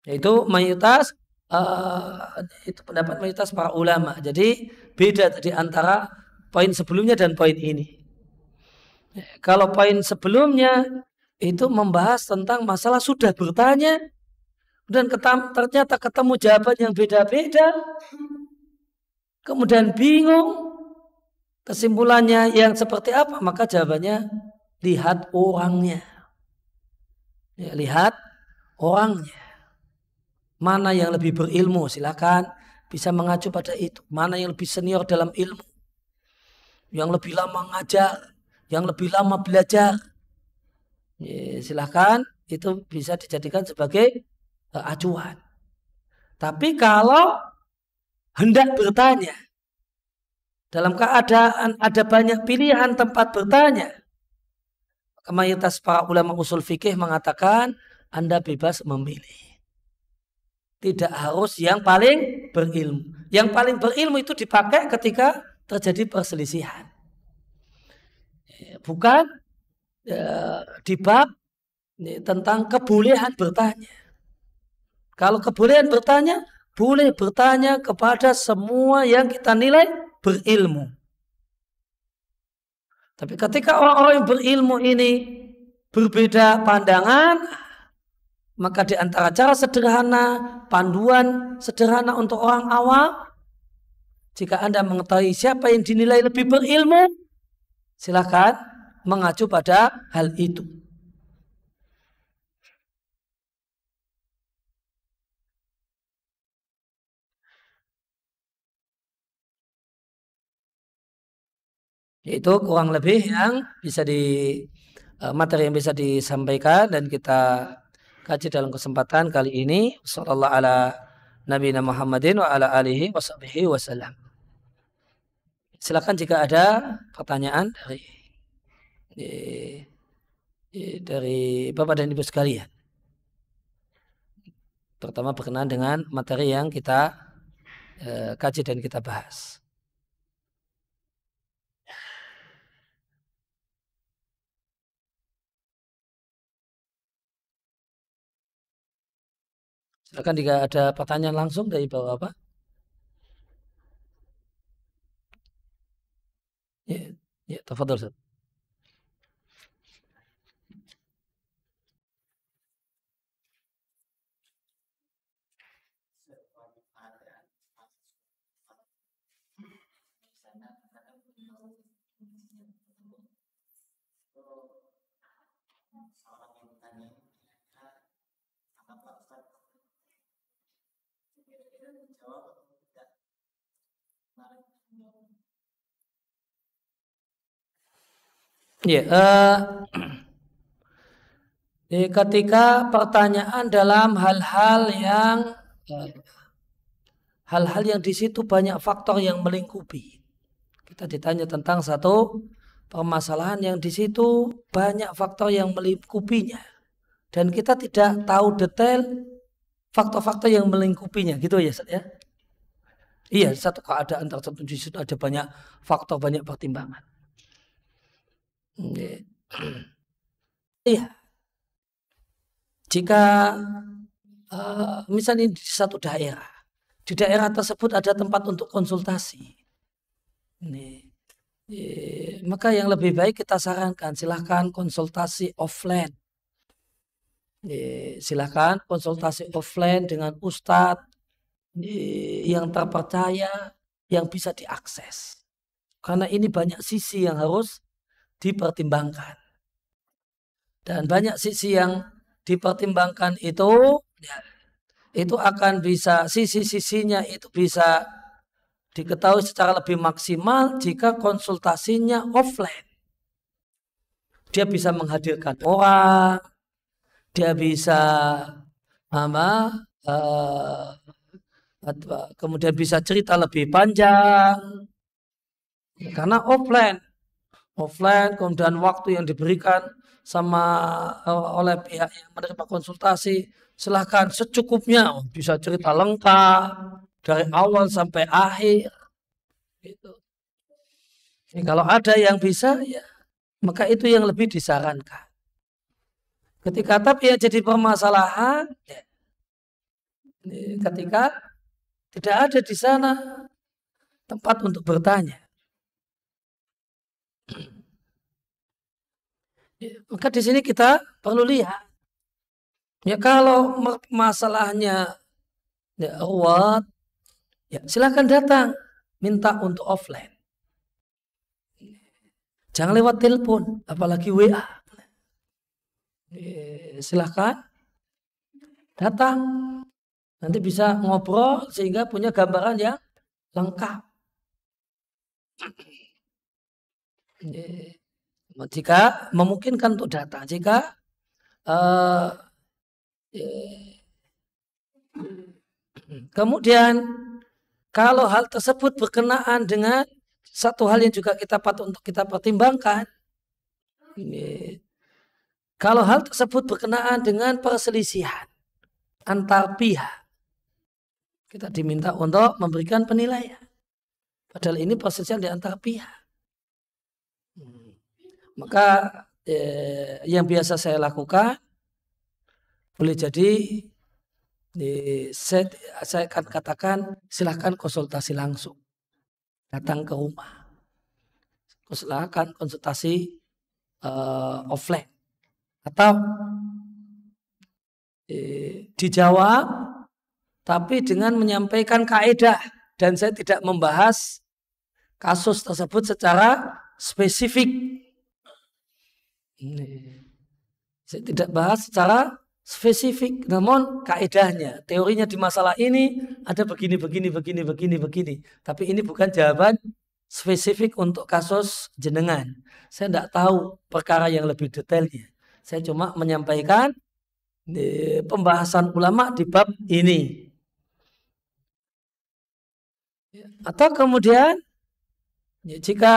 Yaitu mayoritas itu pendapat mayoritas para ulama. Jadi beda tadi antara poin sebelumnya dan poin ini. Kalau poin sebelumnya itu membahas tentang masalah sudah bertanya dan ternyata ketemu jawaban yang beda-beda, kemudian bingung kesimpulannya yang seperti apa, maka jawabannya lihat orangnya. Ya, lihat orangnya. Mana yang lebih berilmu, silakan bisa mengacu pada itu. Mana yang lebih senior dalam ilmu, yang lebih lama ngajar, yang lebih lama belajar, ya, silakan itu bisa dijadikan sebagai acuan. Tapi kalau hendak bertanya, dalam keadaan ada banyak pilihan tempat bertanya, mayoritas para ulama usul fikih mengatakan Anda bebas memilih. Tidak harus yang paling berilmu. Yang paling berilmu itu dipakai ketika terjadi perselisihan. Bukan di bab tentang kebolehan bertanya. Kalau kebolehan bertanya, boleh bertanya kepada semua yang kita nilai berilmu. Tapi ketika orang-orang yang berilmu ini berbeda pandangan, maka di antara cara sederhana, panduan sederhana untuk orang awam, jika Anda mengetahui siapa yang dinilai lebih berilmu, silakan mengacu pada hal itu. Itu kurang lebih yang bisa materi yang bisa disampaikan dan kita kaji dalam kesempatan kali ini. Sallallahu ala nabiyina Muhammadin wa ala alihi wa sahbihi wasallam. Silakan jika ada pertanyaan dari Bapak dan Ibu sekalian. Pertama berkenaan dengan materi yang kita kaji dan kita bahas. Silakan jika ada pertanyaan langsung dari Bapak. Ya, ya, tafadhol Ustaz. Ya, ketika pertanyaan dalam hal-hal yang di situ banyak faktor yang melingkupi. Kita ditanya tentang satu permasalahan yang di situ banyak faktor yang melingkupinya dan kita tidak tahu detail faktor-faktor yang melingkupinya, gitu ya, Ustaz, ya. Iya, satu keadaan tertentu di situ ada banyak faktor, banyak pertimbangan. Iya. Jika misalnya di satu daerah, di daerah tersebut ada tempat untuk konsultasi, maka yang lebih baik kita sarankan silahkan konsultasi offline. Silahkan konsultasi offline dengan ustadz yang terpercaya, yang bisa diakses. Karena ini banyak sisi yang harus dipertimbangkan. Dan banyak sisi yang dipertimbangkan itu, ya, itu akan bisa, sisi-sisinya itu bisa diketahui secara lebih maksimal jika konsultasinya offline. Dia bisa menghadirkan orang, dia bisa kemudian bisa cerita lebih panjang karena offline kemudian waktu yang diberikan oleh pihak yang menerima konsultasi silahkan secukupnya, bisa cerita lengkap dari awal sampai akhir gitu. Kalau ada yang bisa, ya maka itu yang lebih disarankan. Ketika tapi yang jadi permasalahan, ya, ketika tidak ada di sana tempat untuk bertanya. Maka di sini kita perlu lihat. Ya kalau masalahnya ya, ruwet, ya silakan datang, minta untuk offline. Jangan lewat telepon, apalagi WA. Silakan datang, nanti bisa ngobrol sehingga punya gambaran yang lengkap. Jika memungkinkan untuk datang, jika kemudian kalau hal tersebut berkenaan dengan satu hal yang juga kita patut untuk kita pertimbangkan, kalau hal tersebut berkenaan dengan perselisihan antar pihak, kita diminta untuk memberikan penilaian. Padahal ini perselisihan di antara pihak. Maka yang biasa saya lakukan, boleh jadi saya akan katakan silahkan konsultasi langsung, datang ke rumah, silahkan konsultasi offline atau dijawab tapi dengan menyampaikan kaidah dan saya tidak membahas kasus tersebut secara spesifik. Saya tidak bahas secara spesifik, namun kaidahnya, teorinya di masalah ini ada begini. Tapi ini bukan jawaban spesifik untuk kasus jenengan. Saya tidak tahu perkara yang lebih detailnya. Saya cuma menyampaikan pembahasan ulama di bab ini. Atau kemudian jika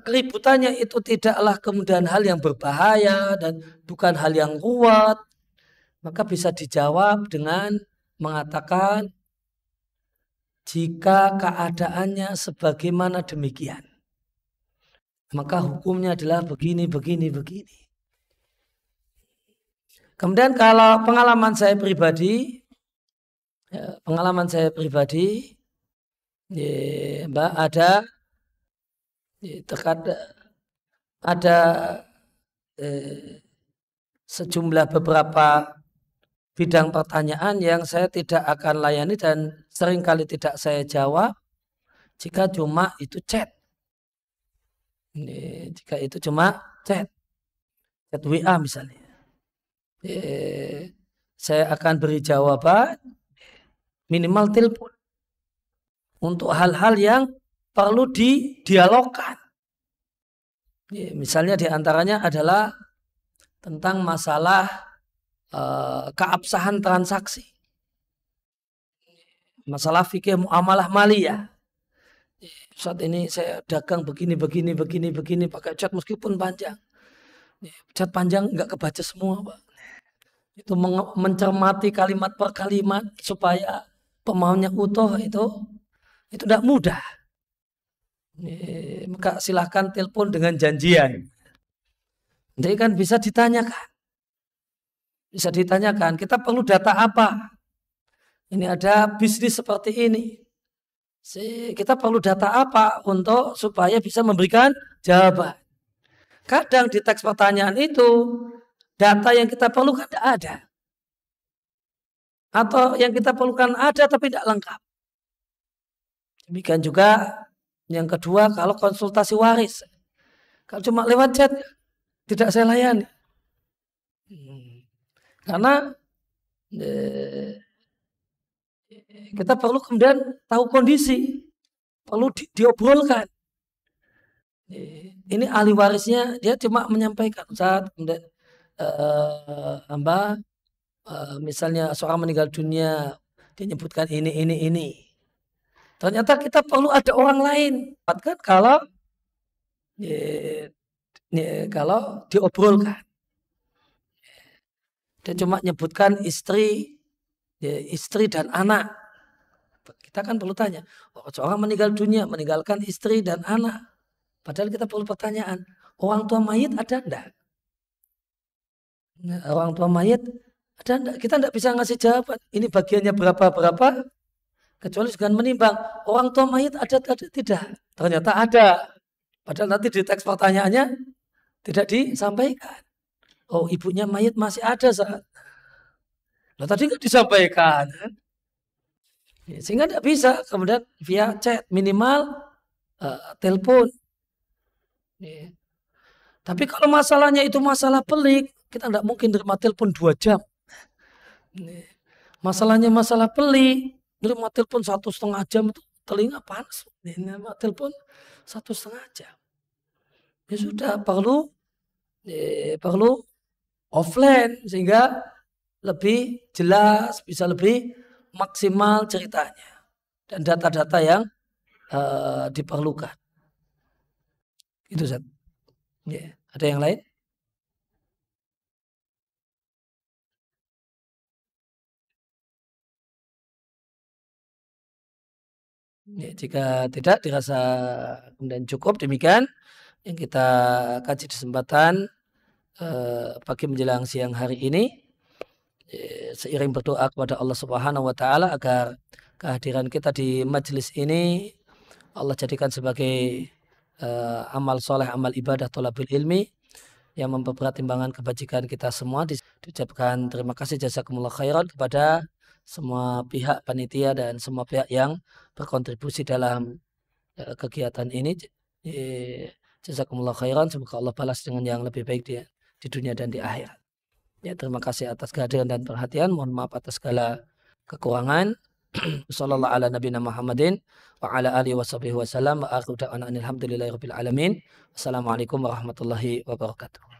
keributannya itu tidaklah kemudian hal yang berbahaya dan bukan hal yang ruwet, maka bisa dijawab dengan mengatakan jika keadaannya sebagaimana demikian, maka hukumnya adalah begini. Kemudian kalau pengalaman saya pribadi, Pengalaman saya pribadi, Mbak, terkadang ada sejumlah beberapa bidang pertanyaan yang saya tidak akan layani dan seringkali tidak saya jawab jika cuma itu chat. Jika itu cuma chat WA misalnya. Saya akan beri jawaban minimal telepon untuk hal-hal yang perlu didialogkan. Misalnya diantaranya adalah tentang masalah keabsahan transaksi, masalah fikih muamalah maliyah. Saat ini saya dagang begini pakai chat meskipun panjang. Chat panjang nggak kebaca semua, Pak. Itu mencermati kalimat per kalimat supaya pemahamannya utuh itu tidak mudah. Maka silahkan telepon dengan janjian. Jadi kan bisa ditanyakan. Bisa ditanyakan, kita perlu data apa? Ini ada bisnis seperti ini. Kita perlu data apa untuk supaya bisa memberikan jawaban. Kadang di teks pertanyaan itu data yang kita perlukan tidak ada. Atau yang kita perlukan ada tapi tidak lengkap. Demikian juga yang kedua kalau konsultasi waris. Kalau cuma lewat chat tidak saya layani. Karena kita perlu kemudian tahu kondisi, perlu diobrolkan. Ini ahli warisnya dia cuma menyampaikan saat kemudian misalnya seorang meninggal dunia dia nyebutkan ini. Ternyata kita perlu ada orang lain. Kan kalau diobrolkan. Dia cuma nyebutkan istri dan anak. Kita kan perlu tanya, seorang meninggal dunia meninggalkan istri dan anak. Padahal kita perlu pertanyaan, orang tua mayit ada enggak? Orang tua mayit ada enggak? Kita enggak bisa ngasih jawaban. Ini bagiannya berapa? Kecuali dengan menimbang, orang tua mayit ada tidak? Ternyata ada. Padahal nanti di teks pertanyaannya tidak disampaikan. Oh, ibunya mayit masih ada saat. Nah, tadi nggak disampaikan. Sehingga tidak bisa. Kemudian via chat minimal telepon. Tapi kalau masalahnya itu masalah pelik, kita tidak mungkin terima telepon 2 jam. Masalahnya masalah pelik, terima telepon 1,5 jam itu telinga panas. Terima telepon 1,5 jam. Ya sudah perlu offline sehingga lebih jelas, bisa lebih maksimal ceritanya dan data-data yang diperlukan. Itu Zat. Ya, ada yang lain? Ya, jika tidak dirasa kemudian cukup demikian yang kita kaji di kesempatan pagi menjelang siang hari ini. Seiring berdoa kepada Allah Subhanahu wa taala agar kehadiran kita di majelis ini Allah jadikan sebagai amal soleh, amal ibadah thalabul ilmi yang memperberat timbangan kebajikan kita semua. Diucapkan terima kasih jazakumullah khairan kepada semua pihak panitia dan semua pihak yang berkontribusi dalam kegiatan ini. Jazakumullah khairan, semoga Allah balas dengan yang lebih baik di dunia dan di akhirat. Ya, terima kasih atas kehadiran dan perhatian. Mohon maaf atas segala kekurangan. Sallallahu ala nabiyina Muhammadin wa ala alihi washabihi wasallam wa akhiru da'wana alhamdulillahi rabbil alamin. Assalamualaikum warahmatullahi wabarakatuh.